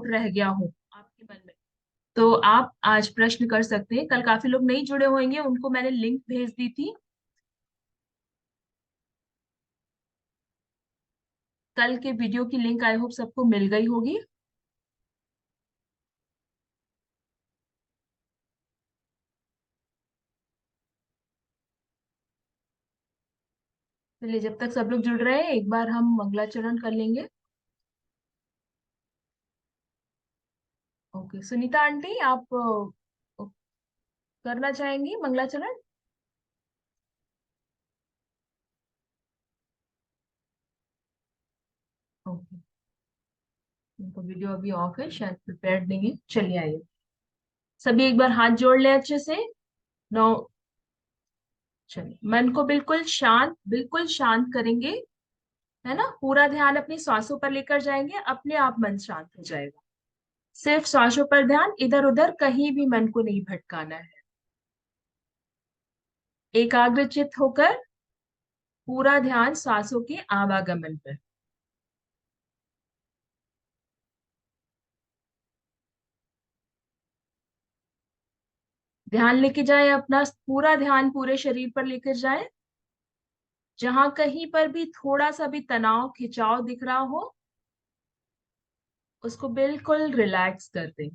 रह गया हो आपके मन में, तो आप आज प्रश्न कर सकते हैं। कल काफी लोग नहीं जुड़े होंगे, उनको मैंने लिंक भेज दी थी। कल के वीडियो की लिंक आई होप सबको मिल गई होगी। चलिए, जब तक सब लोग जुड़ रहे हैं एक बार हम मंगलाचरण कर लेंगे। ओके, सुनीता आंटी आप करना चाहेंगी मंगलाचरण? ओके, उनको वीडियो अभी ऑफ है, शायद प्रिपेयर्ड नहीं है। चलिए आइए, सभी एक बार हाथ जोड़ ले अच्छे से। नो, चलिए मन को बिल्कुल शांत करेंगे, है ना। पूरा ध्यान अपनी सांसों पर लेकर जाएंगे, अपने आप मन शांत हो जाएगा। सिर्फ सांसों पर ध्यान, इधर उधर कहीं भी मन को नहीं भटकाना है। एकाग्रचित होकर पूरा ध्यान सांसों के आवागमन पर। ध्यान लेके जाए, अपना पूरा ध्यान पूरे शरीर पर लेकर जाए। जहां कहीं पर भी थोड़ा सा भी तनाव खिंचाव दिख रहा हो, उसको बिल्कुल रिलैक्स कर दें।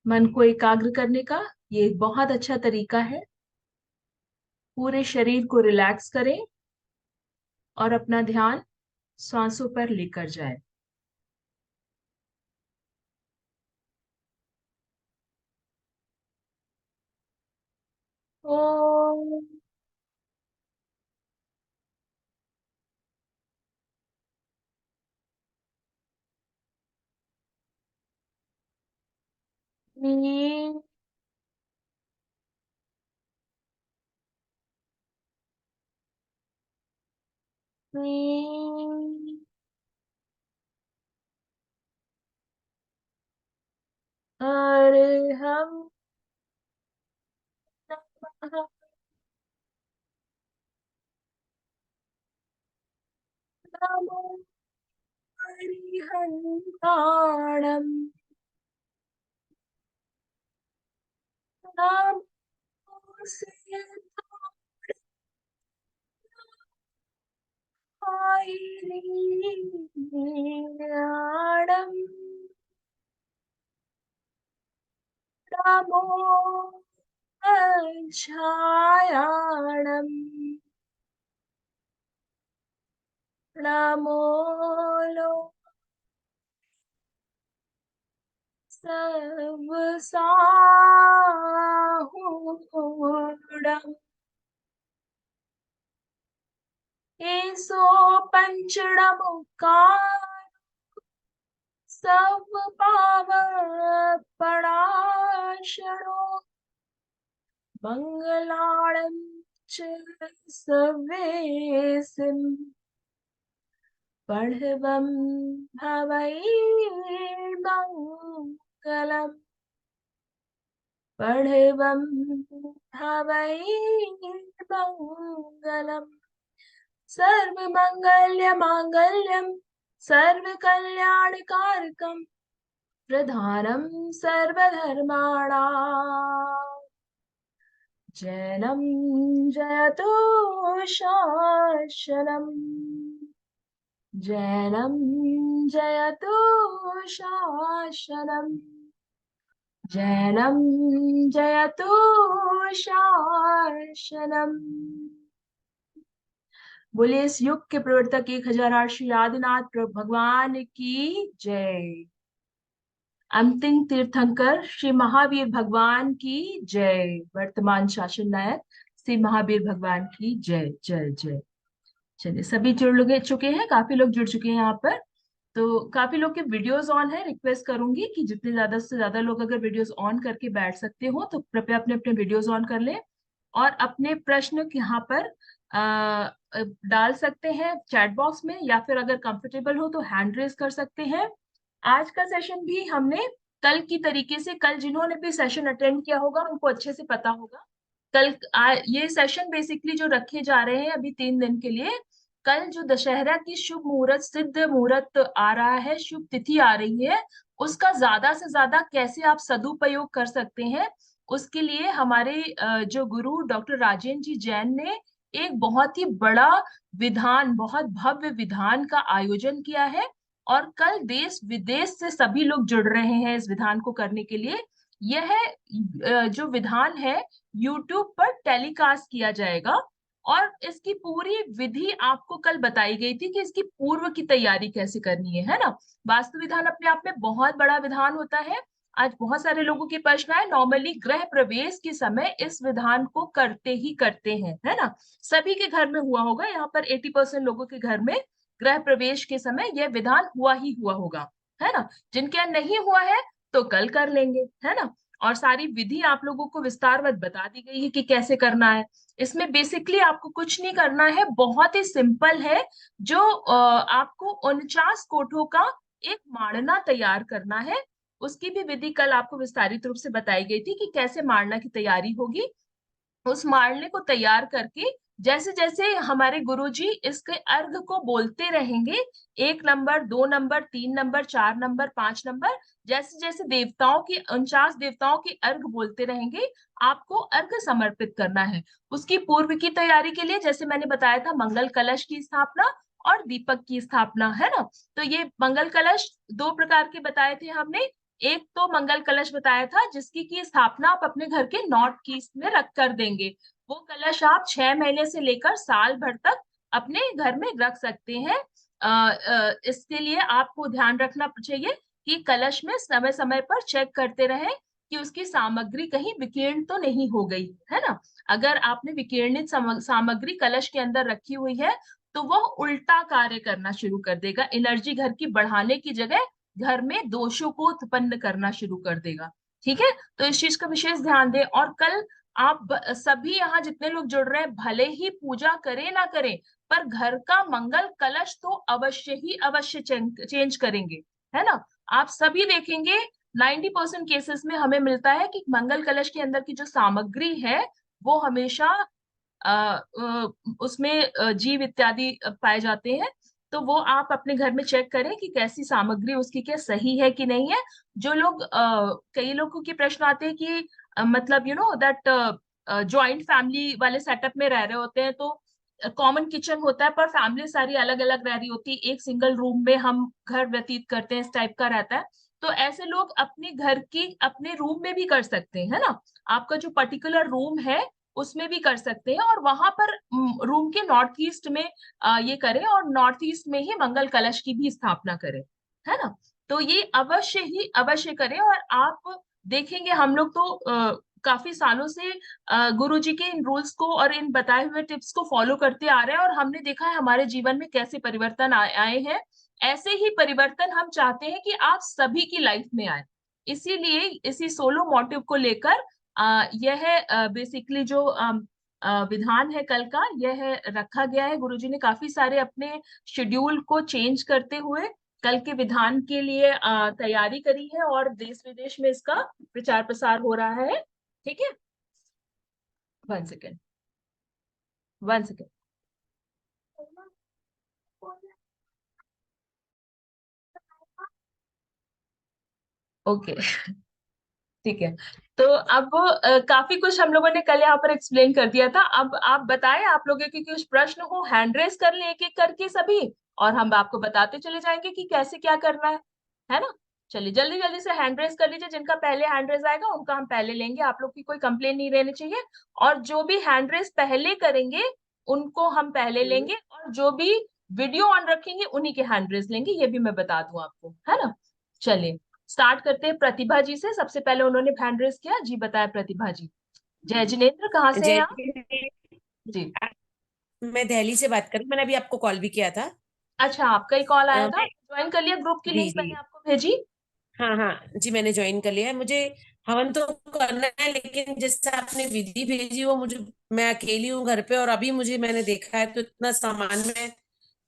मन को एकाग्र करने का ये एक बहुत अच्छा तरीका है। पूरे शरीर को रिलैक्स करें और अपना ध्यान सांसों पर लेकर जाए। ओ, मी, मी, अरे हम नमः नमो हरिहन्ताणम् नमो सिद्धाणम् नमो छायाणम् नमो सर्वसाहुडम् एसो पंचडमुकार सब पावपणाशणो मंगलाणं च सवेसिम् पढ़वं भवैर्मङ्गलम् पढ़वं भवैर्मङ्गलम् सर्वमङ्गल्यमाङ्गल्यं सर्वकल्याणकारकं प्रधानं सर्वधर्माणां जैनं जयतु शासनम् जैनं जयतु शासनम् जैनं जयतु शासनम्। बोलिए इस युग के प्रवर्तक 1008 श्री आदिनाथ प्रभु भगवान की जय। अंतिम तीर्थंकर श्री महावीर भगवान की जय। वर्तमान शासन नायक श्री महावीर भगवान की जय जय जय। चलिए, सभी चुके हैं, काफी लोग जुड़ चुके हैं यहाँ पर। तो काफी लोग के वीडियोस ऑन है, रिक्वेस्ट करूंगी कि जितने ज्यादा से ज्यादा लोग अगर वीडियोस ऑन करके बैठ सकते हो तो कृपया अपने अपने वीडियोस ऑन कर लें। और अपने प्रश्न यहाँ पर डाल सकते हैं चैट बॉक्स में, या फिर अगर कंफर्टेबल हो तो हैंड रेज कर सकते हैं। आज का सेशन भी हमने कल की तरीके से, कल जिन्होंने भी सेशन अटेंड किया होगा उनको अच्छे से पता होगा। ये सेशन बेसिकली जो रखे जा रहे हैं अभी 3 दिन के लिए, कल जो दशहरा की शुभ मुहूर्त, सिद्ध मुहूर्त आ रहा है, शुभ तिथि आ रही है, उसका ज्यादा से ज्यादा कैसे आप सदुपयोग कर सकते हैं, उसके लिए हमारे जो गुरु डॉक्टर राजेंद्र जी जैन ने एक बहुत ही बड़ा विधान, बहुत भव्य विधान का आयोजन किया है। और कल देश विदेश से सभी लोग जुड़ रहे हैं इस विधान को करने के लिए। यह जो विधान है यूट्यूब पर टेलीकास्ट किया जाएगा, और इसकी पूरी विधि आपको कल बताई गई थी कि इसकी पूर्व की तैयारी कैसे करनी है ना। वास्तु विधान अपने आप में बहुत बड़ा विधान होता है। आज बहुत सारे लोगों के प्रश्न है, नॉर्मली गृह प्रवेश के समय इस विधान को करते ही करते हैं, है ना। सभी के घर में हुआ होगा, यहाँ पर 80% लोगों के घर में गृह प्रवेश के समय यह विधान हुआ ही हुआ होगा, है ना। जिनके यहाँ नहीं हुआ है तो कल कर लेंगे, है ना। और सारी विधि आप लोगों को विस्तारवत बता दी गई है कि कैसे करना है। इसमें बेसिकली आपको कुछ नहीं करना है, बहुत ही सिंपल है। जो आपको 49 कोठों का एक माड़ना तैयार करना है, उसकी भी विधि कल आपको विस्तारित रूप से बताई गई थी कि कैसे माड़ना की तैयारी होगी। उस माड़ने को तैयार करके जैसे जैसे हमारे गुरुजी इसके अर्घ को बोलते रहेंगे, 1 number, 2 number, 3 number, 4 number, 5 number, जैसे जैसे देवताओं की 49 देवताओं की अर्घ बोलते रहेंगे, आपको अर्घ समर्पित करना है। उसकी पूर्व की तैयारी के लिए जैसे मैंने बताया था, मंगल कलश की स्थापना और दीपक की स्थापना, है ना। तो ये मंगल कलश दो प्रकार के बताए थे हमने। एक तो मंगल कलश बताया था जिसकी की स्थापना आप अपने घर के नॉर्थ ईस्ट में रख कर देंगे। वो कलश आप 6 महीने से लेकर साल भर तक अपने घर में रख सकते हैं। इसके लिए आपको ध्यान रखना चाहिए कि कलश में समय समय पर चेक करते रहें कि उसकी सामग्री कहीं विकीर्ण तो नहीं हो गई, है ना। अगर आपने विकीर्णित सामग्री कलश के अंदर रखी हुई है तो वह उल्टा कार्य करना शुरू कर देगा, एनर्जी घर की बढ़ाने की जगह घर में दोषों को उत्पन्न करना शुरू कर देगा। ठीक है, तो इस चीज का विशेष ध्यान दें। और कल आप सभी यहाँ जितने लोग जुड़ रहे हैं, भले ही पूजा करें ना करें, पर घर का मंगल कलश तो अवश्य ही अवश्य चेंज करेंगे, है ना। आप सभी देखेंगे 90% केसेस में हमें मिलता है कि मंगल कलश के अंदर की जो सामग्री है वो हमेशा उसमें जीव इत्यादि पाए जाते हैं। तो वो आप अपने घर में चेक करें कि कैसी सामग्री उसकी क्या सही है कि नहीं है। जो लोग कई लोगों के प्रश्न आते हैं कि मतलब you know that joint family वाले सेटअप में रह रहे होते हैं, तो कॉमन किचन होता है पर फैमिली सारी अलग अलग रह रही होती है, एक सिंगल रूम में हम घर व्यतीत करते हैं, इस टाइप का रहता है। तो ऐसे लोग अपने घर की अपने रूम में भी कर सकते हैं, है ना। आपका जो पर्टिकुलर रूम है उसमें भी कर सकते हैं, और वहां पर रूम के नॉर्थ ईस्ट में ये करें, और नॉर्थ ईस्ट में ही मंगल कलश की भी स्थापना करें, है ना। तो ये अवश्य ही अवश्य करें। और आप देखेंगे हम लोग तो काफी सालों से गुरु जी के इन रूल्स को और इन बताए हुए टिप्स को फॉलो करते आ रहे हैं, और हमने देखा है हमारे जीवन में कैसे परिवर्तन आए हैं। ऐसे ही परिवर्तन हम चाहते हैं कि आप सभी की लाइफ में आए। इसीलिए इसी सोलो मोटिव को लेकर यह बेसिकली जो विधान है कल का, यह रखा गया है। गुरुजी ने काफी सारे अपने शेड्यूल को चेंज करते हुए कल के विधान के लिए तैयारी करी है, और देश विदेश में इसका प्रचार प्रसार हो रहा है। ठीक है, 1 सेकेंड, 1 सेकेंड। ओके, ठीक है। तो अब काफी कुछ हम लोगों ने कल यहाँ पर एक्सप्लेन कर दिया था। अब आप बताएं, आप लोगों के कुछ प्रश्न हो, हैंड रेस कर लें एक एक करके सभी, और हम आपको बताते चले जाएंगे कि कैसे क्या करना है ना। चलिए जल्दी जल्दी से हैंड रेस कर लीजिए, जिनका पहले हैंड रेस आएगा उनका हम पहले लेंगे, आप लोग की कोई कंप्लेन नहीं रहनी चाहिए। और जो भी हैंड रेस पहले करेंगे उनको हम पहले लेंगे, और जो भी वीडियो ऑन रखेंगे उन्हीं के हैंड रेस लेंगे, ये भी मैं बता दूं आपको, है ना। चलिए स्टार्ट करते हैं प्रतिभा जी से। सबसे पहले उन्होंने हैंड रेस किया जी, बताया प्रतिभा जी। जय जिनेन्द्र, कहाँ से हैं जय, आप? जी। मैं दिल्ली से बात कर रही हूँ। मैंने अभी आपको कॉल भी किया था। अच्छा, आपका ही कॉल आया था, मैं ज्वाइन कर लिया ग्रुप की जी लिंक जी मैंने आपको भेजी। हाँ हाँ जी, मैंने ज्वाइन कर लिया है। मुझे हवन तो करना है, लेकिन जैसे आपने विधि भेजी वो मुझे, मैं अकेली हूँ घर पे और अभी मुझे मैंने देखा है तो इतना सामान मैं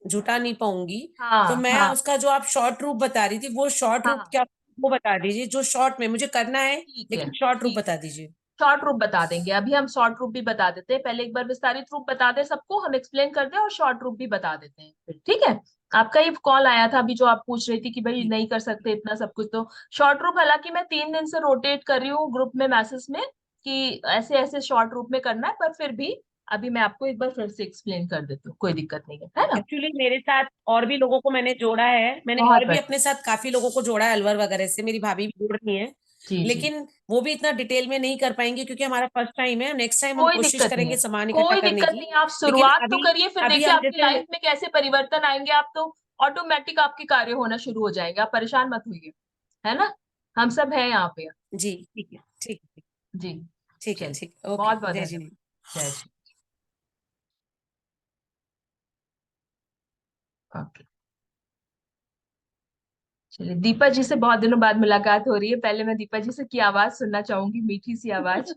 जुटा नहीं पाऊंगी। तो हाँ मैं हाँ उसका जो आप शॉर्ट रूप बता रही थी वो शॉर्ट रूप हाँ, क्या, वो बता दीजिए जो शॉर्ट में मुझे करना है, ठीक है लेकिन शॉर्ट रूप ठीक बता है। दीजिए। शॉर्ट रूप बता देंगे, अभी हम शॉर्ट रूप भी बता देते हैं। पहले एक बार विस्तारित रूप बता दें सबको, हम एक्सप्लेन कर दें और शॉर्ट रूप भी बता देते हैं फिर, ठीक है। आपका ये कॉल आया था अभी जो आप पूछ रही थी कि भाई जी नहीं कर सकते इतना सब कुछ, तो शॉर्ट रूप हालांकि मैं 3 दिन से रोटेट कर रही हूँ ग्रुप में मैसेज में कि ऐसे ऐसे शॉर्ट रूप में करना है, पर फिर भी अभी मैं आपको एक बार फिर से एक्सप्लेन कर देती हूँ, कोई दिक्कत नहीं है ना। एक्चुअली मेरे साथ और भी लोगों को मैंने जोड़ा है, मैंने बहुत और भी बढ़िया। अपने साथ काफी लोगों को जोड़ा है अलवर वगैरह से, मेरी भाभी भी जोड़ रही है। जी जी। लेकिन वो भी इतना डिटेल में नहीं कर पाएंगे क्योंकि हमारा फर्स्ट टाइम है। नेक्स्ट टाइम हम कोई कोशिश दिक्कत नहीं करेंगे है, सामान इकट्ठा कोई करने दिक्कत की। नहीं है, आप लेकिन शुरुआत तो अभी करिए, फिर अभी देखिए हम आपकी जैसे, लाइफ में कैसे परिवर्तन आएंगे, आप तो ऑटोमेटिक आपके कार्य होना शुरू हो जाएंगे, आप परेशान मत होइए, है ना। हम सब हैं यहाँ पे। जी ठीक है, ठीक है, जी। ठीक है, चलिए, ठीक है, ओके, बहुत बहुत जय धन्यवाद। जिनेन्द्र। जय श्री। ओके। चलिए, दीपा जी से बहुत दिनों बाद मुलाकात हो रही है, पहले मैं दीपा जी से की आवाज सुनना चाहूंगी, मीठी सी आवाज।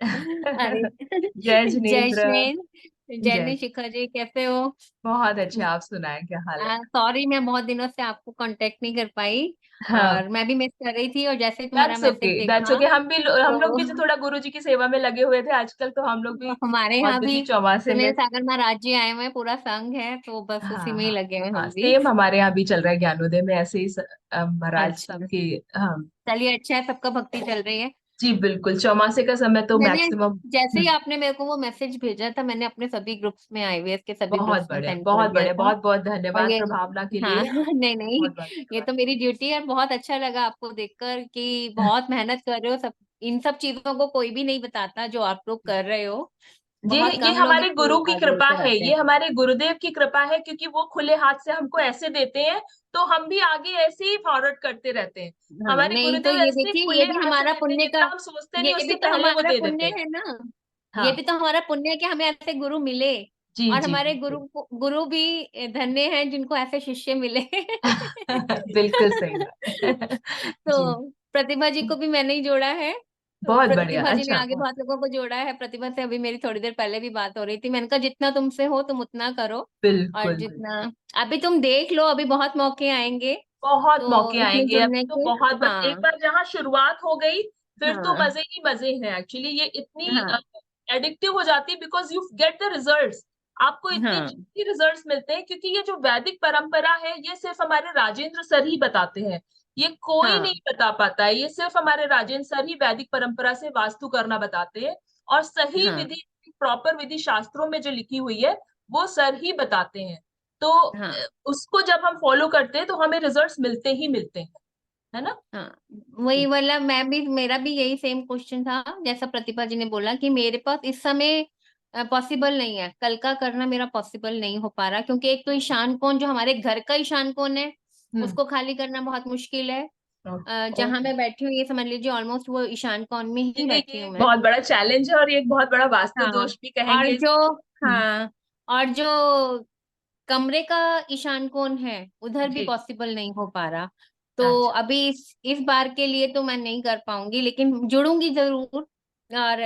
अरे जय जय जिनेन्द्र। श्री, जय जय। ने शिखा जी, कैसे हो? बहुत अच्छे, आप सुनाएं क्या हाल है। सॉरी, मैं बहुत दिनों से आपको कांटेक्ट नहीं कर पाई, हाँ। और मैं भी मिस कर रही थी, और जैसे ही तुम्हारा दैट्स ओके, मैसेज दैट्स देखा ओके, हम लोग तो भी जो थोड़ा गुरु जी की सेवा में लगे हुए थे आजकल, तो हम लोग भी हमारे बहुत यहाँ भी बिजी चौमासे में। सुनील सागर महाराज जी आए हुए हैं, पूरा संघ है, तो बस हाँ उसी में ही हाँ। लगे हुए हाँ, हम भी। सेम हमारे यहाँ भी चल रहा है ज्ञानोदय में ऐसे ही महाराज अच्छा, सबकी। हाँ। चलिए, अच्छा है, सबका भक्ति चल रही है। जी बिल्कुल, चौमासे का समय तो मैंने मैक्सिमम। जैसे ही आपने मेरे को वो मैसेज भेजा था, मैंने अपने सभी ग्रुप्स में, आईवीएस के सभी बहुत ग्रुप्स में बढ़िया, सेंड कर बहुत दिया बढ़िया, था। बहुत बहुत और धन्यवाद ये, प्रभावना के हाँ लिए। नहीं नहीं, बहुत बहुत ये धन्यवाद। तो मेरी ड्यूटी है, और बहुत अच्छा लगा आपको देखकर कि बहुत मेहनत कर रहे हो सब। इन सब चीजों को कोई भी नहीं बताता जो आप लोग कर रहे हो। बहुत ये कम लोग हमारे इसको गुरु की आगे कृपा लेकर है, आते ये हैं। हमारे गुरुदेव की कृपा है, क्योंकि वो खुले हाथ से हमको ऐसे देते हैं, तो हम भी आगे ऐसे ही फॉरवर्ड करते रहते हैं। हाँ, हमारे नहीं तो गुरुदेव ये ऐसे देखिए, ये खुले भी हाथ से हमारा देते हैं, पुण्य का, जितना हम सोचते नहीं ये उससे भी तो पहले वो हमारा दे देते पुण्य हैं। है ना। ये भी हाँ। तो हमारा पुण्य है कि हमें ऐसे गुरु मिले, जी और जी हमारे बिल्कुल। गुरु भी धन्य हैं जिनको ऐसे शिष्य मिले। बिल्कुल सही बात। जी। तो प्रतिभा जी को भी मैंने ही जोड़ा है, तो बहुत बढ़िया, प्रतिभा जी ने अच्छा आगे बहुत। बहुत लोगों को जोड़ा है। प्रतिभा से अभी मेरी थोड़ी देर पहले भी बात हो रही थी, मैंने कहा जितना तुमसे हो तुम उतना करो, और बिल्कुल बिल्कुल। जितना अभी तुम देख लो, अभी बहुत मौके आएंगे, बहुत तो मौके इसमें आएंगे जुड़ने अभी तो, के। बहुत बस एक हाँ बार जहाँ शुरुआत हो गई फिर तो हाँ मजे ही मजे हैं एक्चुअली, ये इतनी हाँ एडिक्टिव हो जाती है because you get the results. आपको इतने हाँ जल्दी रिजल्ट्स मिलते हैं, क्योंकि ये जो वैदिक परंपरा है ये सिर्फ हमारे राजेंद्र सर ही बताते हैं, ये कोई हाँ नहीं बता पाता है, ये सिर्फ हमारे राजेंद्र सर ही वैदिक परंपरा से वास्तु करना बताते हैं। और सही हाँ विधि, प्रॉपर विधि शास्त्रों में जो लिखी हुई है वो सर ही बताते हैं। तो हाँ उसको जब हम फॉलो करते हैं तो हमें रिजल्ट्स मिलते ही मिलते हैं, है ना। हाँ, वही वाला मैं भी, मेरा भी यही सेम क्वेश्चन था, जैसा प्रतिभा जी ने बोला कि मेरे पास इस समय पॉसिबल नहीं है, कल का करना मेरा पॉसिबल नहीं हो पा रहा, क्योंकि एक तो ईशान कोण जो हमारे घर का ईशान कोण है, हम्म। उसको खाली करना बहुत मुश्किल है। जहां ओके। मैं बैठी हूँ, ये समझ लीजिए ऑलमोस्ट वो ईशान कोण में ही ये बैठी ये हूँ एक मैं। बहुत बड़ा चैलेंज है, और ये एक बहुत बड़ा वास्तु हाँ, दोष भी और कहेंगे जो, इसको। हाँ, और जो कमरे का ईशान कोण है, उधर भी जी। पॉसिबल नहीं हो पा रहा। तो अच्छा। अभी इस बार के लिए तो मैं नहीं कर पाऊंगी, लेकिन जुड़ूंगी जरूर। और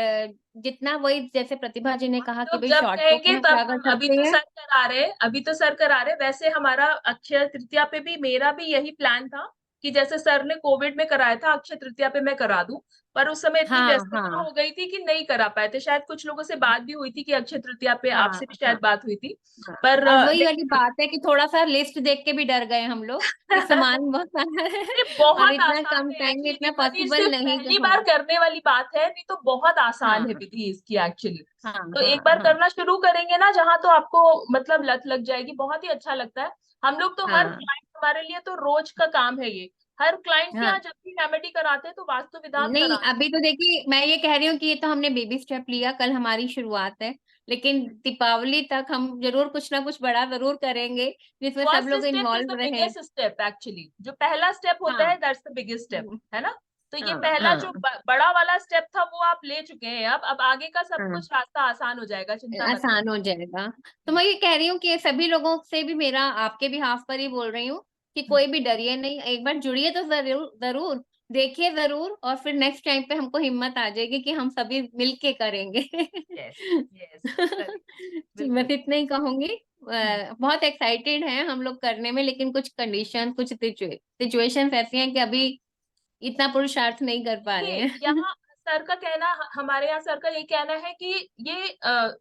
जितना, वही जैसे प्रतिभा जी ने हम कहा कि लोग भाई जब शॉर्ट रूप कहेंगे में तब क्या कर हम, अभी सकते तो हैं। सर करा रहे, अभी तो सर करा रहे, वैसे हमारा अक्षय तृतीया पे भी मेरा भी यही प्लान था कि जैसे सर ने कोविड में कराया था, अक्षय तृतीया पे मैं करा दूं, पर उस समय इतनी हाँ व्यस्तता हाँ हो गई थी कि नहीं करा पाए थे, शायद कुछ लोगों से बात भी हुई थी कि अक्षय तृतीया पे हाँ आपसे भी हाँ शायद बात हुई थी। हाँ, पर और वही वाली देखिए। बात है कि थोड़ा सा लिस्ट देख के भी डर गए हम लोग कि सामान बहुत सारा है, ये और बहुत इतना आसान कम है टाइम में एक्चुअली, इतना दीपा जी, पॉसिबल सिर्फ नहीं पहली हो। बार करने वाली बात है, नहीं तो बहुत आसान है हाँ विधि इसकी एक्चुअली। हाँ तो हाँ एक बार हाँ करना शुरू करेंगे ना जहाँ, तो आपको मतलब लत लग जाएगी, बहुत ही अच्छा लगता है। हम लोग तो हर हाँ क्लाइंट, हमारे लिए तो रोज का काम है ये, हर क्लाइंट के हाँ। यहाँ जब भी रेमेडी कराते हैं तो वास्तु विधान नहीं, कराते अभी तो देखिए, मैं ये कह रही हूँ कि ये तो हमने बेबी स्टेप लिया, कल हमारी शुरुआत है, लेकिन हैं। दीपावली तक हम जरूर कुछ ना कुछ बड़ा जरूर करेंगे, जिसमें सब फर्स्ट लोग स्टेप इज द इन्वॉल्व रहे। बिगेस्ट स्टेप एक्चुअली, जो पहला स्टेप होता हाँ है दैट्स द बिगेस्ट स्टेप, है ना। तो ये हाँ पहला हाँ जो बड़ा वाला स्टेप था वो आप ले चुके हैं, अब आगे का सब हाँ, कुछ रास्ता आसान हो जाएगा, चिंता मत आसान हो करिए। जाएगा। तो जी। मैं ये कह रही हूँ कि सभी लोगों से भी, मेरा आपके भी हाथ पर ही बोल रही हूँ कि कोई भी डरिए नहीं, एक बार जुड़िए तो जरूर जरूर, देखिए जरूर, और फिर नेक्स्ट टाइम पे हमको हिम्मत आ जाएगी कि हम सभी मिलके करेंगे। यस। यस। चलिए। बस बिल्कुल। इतना ही कहूंगी। हम्म। बहुत एक्साइटेड हैं हम लोग करने में, लेकिन कुछ कंडीशन, कुछ सिचुएशंस ऐसी हैं कि अभी इतना पुरुषार्थ नहीं कर पा रहे देखिए हैं। यहाँ सर का कहना, हमारे यहाँ सर का ये कहना है कि ये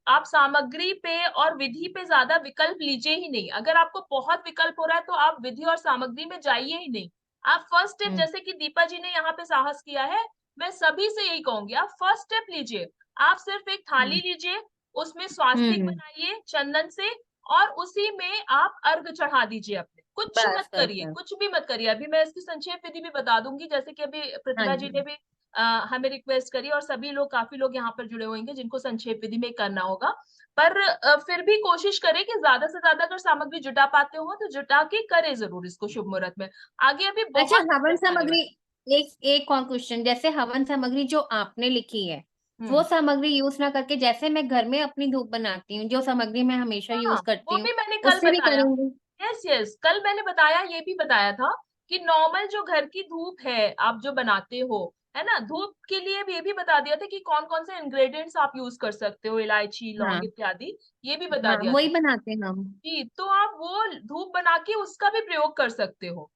आप सामग्री पे और विधि पे ज्यादा विकल्प लीजिए ही नहीं। अगर आपको बहुत विकल्प हो रहा है तो आप विधि और सामग्री में जाइए ही नहीं। आप फर्स्ट स्टेप, जैसे कि दीपा जी ने यहाँ पे साहस किया है, मैं सभी से यही कहूंगी, आप फर्स्ट स्टेप लीजिए। आप सिर्फ एक थाली लीजिए, उसमें स्वास्तिक बनाइए चंदन से, और उसी में आप अर्घ चढ़ा दीजिए अपने। कुछ बस मत बस करिए, बस। कुछ भी मत करिए। अभी मैं इसकी संक्षेप विधि भी बता दूंगी, जैसे कि अभी हाँ प्रतिभा जी ने जी। भी हमें रिक्वेस्ट करी, और सभी लोग, काफी लोग यहाँ पर जुड़े होंगे जिनको संक्षेप विधि में करना होगा। पर फिर भी कोशिश करें कि ज्यादा से ज्यादा अगर सामग्री जुटा पाते हो तो जुटा के करें जरूर इसको शुभ मुहूर्त में। आगे अभी अच्छा, बहुत हवन स्टेप आने सामग्री, वाले एक एक और क्वेश्चन, जैसे हवन सामग्री जो आपने लिखी है हैं। वो सामग्री यूज ना करके, जैसे मैं घर में अपनी धूप बनाती हूँ जो सामग्री मैं हमेशा हाँ, यूज करती वो हूँ, भी मैंने कल उससे भी बताया। करेंगे? यस यस, कल मैंने बताया, ये भी बताया था कि नॉर्मल जो घर की धूप है आप जो बनाते हो, है ना, धूप के लिए भी ये भी बता दिया था कि कौन कौन से इंग्रेडिएंट्स आप यूज कर सकते हो, इलायची लौंग हाँ इत्यादि, ये भी बता हाँ, दिया था। वही बनाते हैं हम। जी, तो आप वो धूप बना के उसका भी प्रयोग कर सकते हो,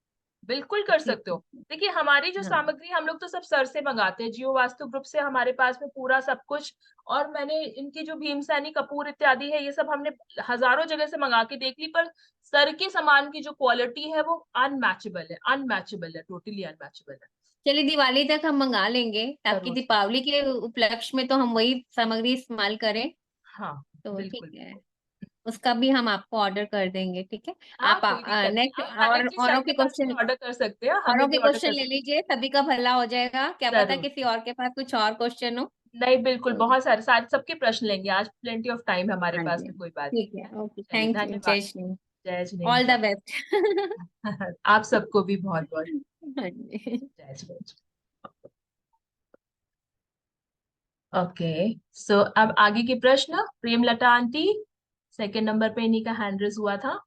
बिल्कुल कर ठीक सकते है। हो। देखिए, हमारी जो हाँ सामग्री, हम लोग तो सब सर से मंगाते हैं, जियो वास्तु ग्रुप से हमारे पास में पूरा सब कुछ। और मैंने इनकी जो भीमसेनी कपूर इत्यादि है, ये सब हमने हजारों जगह से मंगा के देख ली, पर सर के सामान की जो क्वालिटी है वो अनमैचेबल है, अनमैचेबल है, टोटली अनमैचेबल है। चलिए, दिवाली तक हम मंगा लेंगे ताकि जरूर से। दीपावली के उपलक्ष्य में तो हम वही सामग्री इस्तेमाल करें। हाँ, तो ठीक बिल्कुल है, बिल्कुल। उसका भी हम आपको ऑर्डर कर देंगे, ठीक है। हाँ, आप कोई दिक्कत नहीं, नेक्स्ट आप और डायरेक्टली सर औरों के के पास भी क्वेश्चन, ऑर्डर कर सकते हैं, हमें औरों भी के ऑर्डर क्वेश्चन कर ले सकते लीजिए, सभी का भला हो जाएगा, क्या हैं। पता जरूर। किसी और के पास कुछ और क्वेश्चन हो। नहीं, बिल्कुल, तो बहुत सारे सारे सबके प्रश्न लेंगे आज, प्लेंटी ऑफ टाइम हमारे हाँ पास जी, में, कोई बात ठीक नहीं है, है। ओके, चलिए, थैंक यू, धन्यवाद। जय श्री, जय Jinendra, all the bye. Best. आप सबको भी बहुत बहुत हाँ जी। जय जिनेन्द्र। ओके, सो अब आगे के प्रश्न, प्रेमलता आंटी, सेकंड नंबर पे इन्हीं का हैंड रेस हुआ था।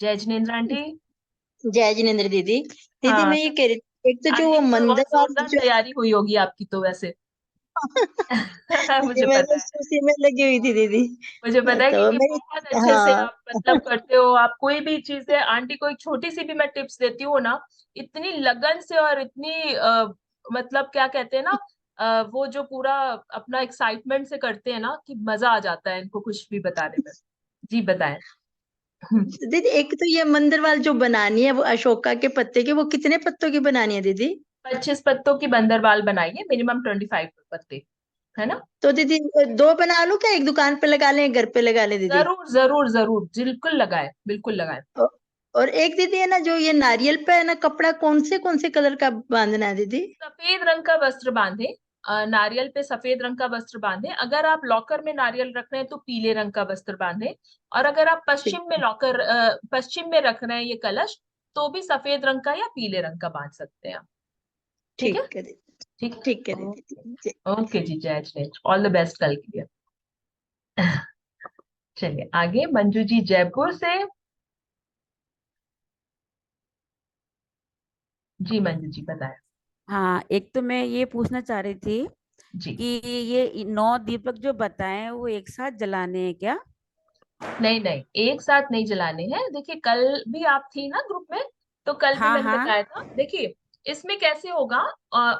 जय जिनेन्द्र आंटी। जय जिनेन्द्र दीदी। दीदी हाँ, मैं ये कह रही थी, एक तो जो वो आंटी तो मंदिर बहुत वाली जोरदार जो तैयारी हुई होगी आपकी तो वैसे। जी मुझे मैं पता तो है, उसी में लगी हुई थी दीदी। मुझे पता है, तो क्योंकि मेरी, बहुत अच्छे से हाँ। आप मतलब करते हो। आप कोई भी चीज है, आंटी को एक छोटी सी भी मैं टिप्स देती हूँ ना, इतनी लगन से और इतनी मतलब क्या कहते हैं ना, वो जो पूरा अपना एक्साइटमेंट से करते हैं ना, कि मजा आ जाता है इनको कुछ भी बताने में। जी बताएं। दीदी एक तो ये मंदिर वाली जो बनानी है वो अशोका के पत्ते की, वो कितने पत्तों की बनानी है दीदी? 25 पत्तों की बंदरवाल बनाइए, मिनिमम 25 पत्ते, है ना। तो दीदी दो बना लूं क्या? एक दुकान पे लगा लें, एक घर पे लगा लें दीदी? जरूर जरूर जरूर, बिल्कुल लगाए, बिल्कुल लगाए। औ- और एक दीदी है ना, जो ये नारियल पे है ना कपड़ा, कौन से कलर का बांधना है दीदी? सफेद रंग का वस्त्र बांधे, नारियल पे सफेद रंग का वस्त्र बांधे। अगर आप लॉकर में नारियल रख रहे हैं तो पीले रंग का वस्त्र बांधे। और अगर आप ठीक पश्चिम में लॉकर, पश्चिम में रख रहे हैं ये कलश, तो भी सफेद रंग का या पीले रंग का बांध सकते हैं आप। ठीक है। ठीक है दीदी। ठीक ठीक है है, दीदी ओके। जी। ओके जी, जय जय, ऑल द बेस्ट कल के लिए। चलिए आगे, मंजू जी जयपुर से। जी मंजू जी बताएं। हाँ, एक तो मैं ये पूछना चाह रही थी जी, कि ये 9 दीपक जो बताए हैं वो एक साथ जलाने हैं क्या? नहीं नहीं, एक साथ नहीं जलाने हैं। देखिए, कल भी आप थी ना ग्रुप में, तो कल भी हाँ मैंने हाँ। बताया था। देखिए, इसमें कैसे होगा,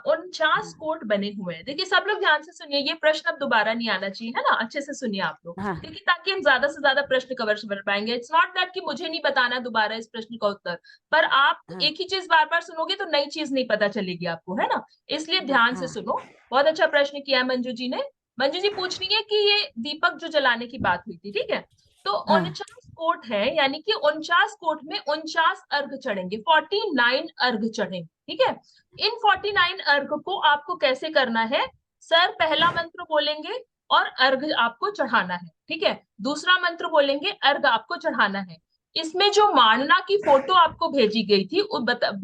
49 कोट बने हुए हैं। देखिए, सब लोग ध्यान से सुनिए, ये प्रश्न अब दोबारा नहीं आना चाहिए, है ना, अच्छे से सुनिए आप लोग, हाँ क्योंकि ताकि हम ज्यादा से ज्यादा प्रश्न कवर कर पाएंगे। इट्स नॉट दैट कि मुझे नहीं बताना दोबारा इस प्रश्न का उत्तर, पर आप हाँ एक ही चीज बार बार सुनोगे तो नई चीज नहीं पता चलेगी आपको, है ना। इसलिए हाँ ध्यान से हाँ। सुनो। बहुत अच्छा प्रश्न किया है मंजू जी ने। मंजू जी पूछ रही है कि ये दीपक जो जलाने की बात हुई थी, ठीक है, तो हाँ 49 कोट है, यानी कि 49 कोट में 49 अर्घ चढ़ेंगे, 49 अर्घ चढ़ेंगे, ठीक है। इन 49 अर्घ को आपको कैसे करना है, सर पहला मंत्र बोलेंगे और अर्घ आपको चढ़ाना है, ठीक है। दूसरा मंत्र बोलेंगे, अर्घ आपको चढ़ाना है। इसमें जो माणना की फोटो आपको भेजी गई थी,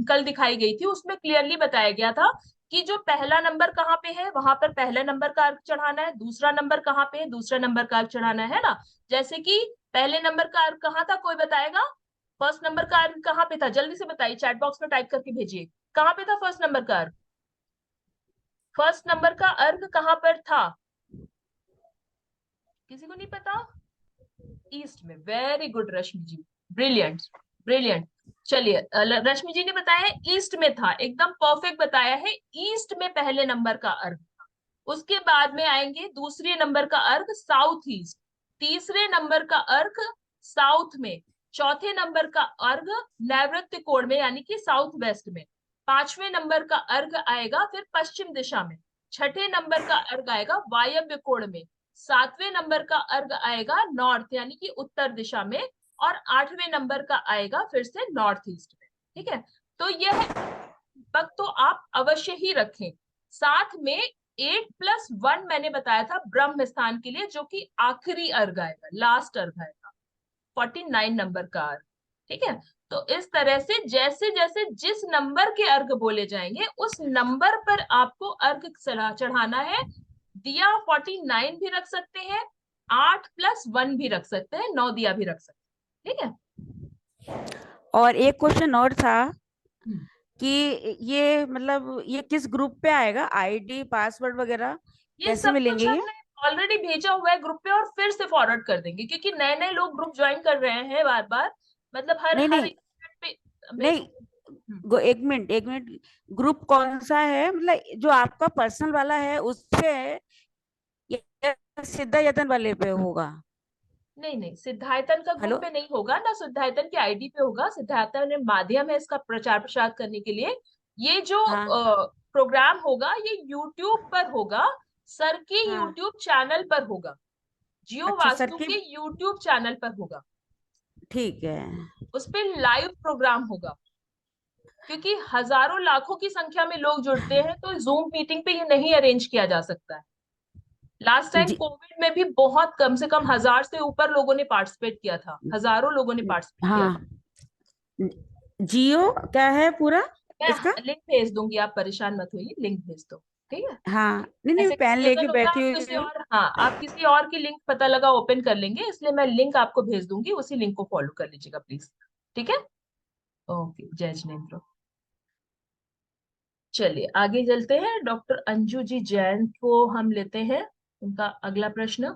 कल दिखाई गई थी, उसमें क्लियरली बताया गया था कि जो पहला नंबर कहाँ पे है वहां पर पहला नंबर का अर्घ चढ़ाना है, दूसरा नंबर कहाँ पे है दूसरा नंबर का अर्घ चढ़ाना है ना। जैसे कि पहले नंबर का अर्घ कहाँ था, कोई बताएगा? फर्स्ट नंबर का अर्घ कहाँ पे था, जल्दी से बताइए, चैट बॉक्स में टाइप करके भेजिए, कहाँ पे था फर्स्ट नंबर का अर्घ? फर्स्ट नंबर का अर्घ कहाँ पर था? किसी को नहीं पता? ईस्ट में, वेरी गुड रश्मि जी, ब्रिलियंट, ब्रिलियंट। चलिए, रश्मि जी ने बताया है ईस्ट में था, एकदम परफेक्ट बताया है, ईस्ट में पहले नंबर का अर्घ था। उसके बाद में आएंगे दूसरे नंबर का अर्घ साउथ ईस्ट, तीसरे नंबर का अर्घ साउथ में, चौथे नंबर का अर्घ नैऋत्य कोण में यानी कि साउथ वेस्ट में, पांचवें नंबर का अर्घ आएगा फिर पश्चिम दिशा में, छठे नंबर का अर्घ आएगा वायव्य कोण में, सातवें नंबर का अर्घ आएगा नॉर्थ यानी कि उत्तर दिशा में, और आठवें नंबर का आएगा फिर से नॉर्थ ईस्ट में। ठीक है, तो यह दीपक तो आप अवश्य ही रखें। साथ में 8+1 मैंने बताया था ब्रह्म स्थान के लिए, जो कि आखिरी अर्घ आएगा, लास्ट अर्घ आएगा, 49 नंबर का अर्घ। ठीक है, तो इस तरह से जैसे जैसे जिस नंबर के अर्घ बोले जाएंगे उस नंबर पर आपको अर्घ चढ़ाना है। दिया 49 भी रख सकते हैं, 8+1 भी रख सकते हैं, 9 दिया भी रख सकते हैं। ठीक है, और एक क्वेश्चन और था कि ये मतलब ये किस ग्रुप पे आएगा, आईडी पासवर्ड वगैरह ये कैसे सब मिलेंगे कुछ ये? हमने ऑलरेडी भेजा हुआ है ग्रुप पे और फिर से फॉरवर्ड कर देंगे, क्योंकि नए नए लोग ग्रुप ज्वाइन कर रहे हैं बार बार, मतलब हर नहीं हर नहीं पे नहीं, एक मिनट, ग्रुप कौन सा है, मतलब जो आपका पर्सनल वाला है उस पे है या सिद्धा यतन वाले पे होगा? नहीं नहीं, सिद्धायतन का ग्रुप हेलो, पे नहीं होगा ना, सिद्धायतन की आईडी पे होगा। सिद्धायतन माध्यम है इसका प्रचार प्रसार करने के लिए। ये जो हाँ प्रोग्राम होगा ये यूट्यूब पर होगा, सर के हाँ, यूट्यूब चैनल पर होगा, जियो अच्छा सर वास्तु की, के यूट्यूब चैनल पर होगा, ठीक है। उस पे लाइव प्रोग्राम होगा। क्योंकि हजारों लाखों की संख्या में लोग जुड़ते हैं तो जूम मीटिंग पे ये नहीं अरेंज किया जा सकता है। लास्ट टाइम जी कोविड में भी बहुत कम से कम 1000 से ऊपर लोगों ने पार्टिसिपेट किया था, हजारों लोगों ने पार्टिसिपेट किया था। हाँ, जियो क्या है पूरा इसका? मैं लिंक भेज दूंगी, आप परेशान मत होइए, लिंक भेज दो। ठीक है, हाँ, नहीं नहीं, ऐसे पेन लेके कंफ्यूजन होगा बैठी आप हुई किसी हूँ। और, हाँ आप किसी और की लिंक पता लगा ओपन कर लेंगे, इसलिए मैं लिंक आपको भेज दूंगी, उसी लिंक को फॉलो कर लीजिएगा प्लीज। ठीक है, ओके, जय जिनेन्द्र। चलिए आगे चलते हैं, डॉक्टर अंजू जी जैन को हम लेते हैं, उनका अगला प्रश्न।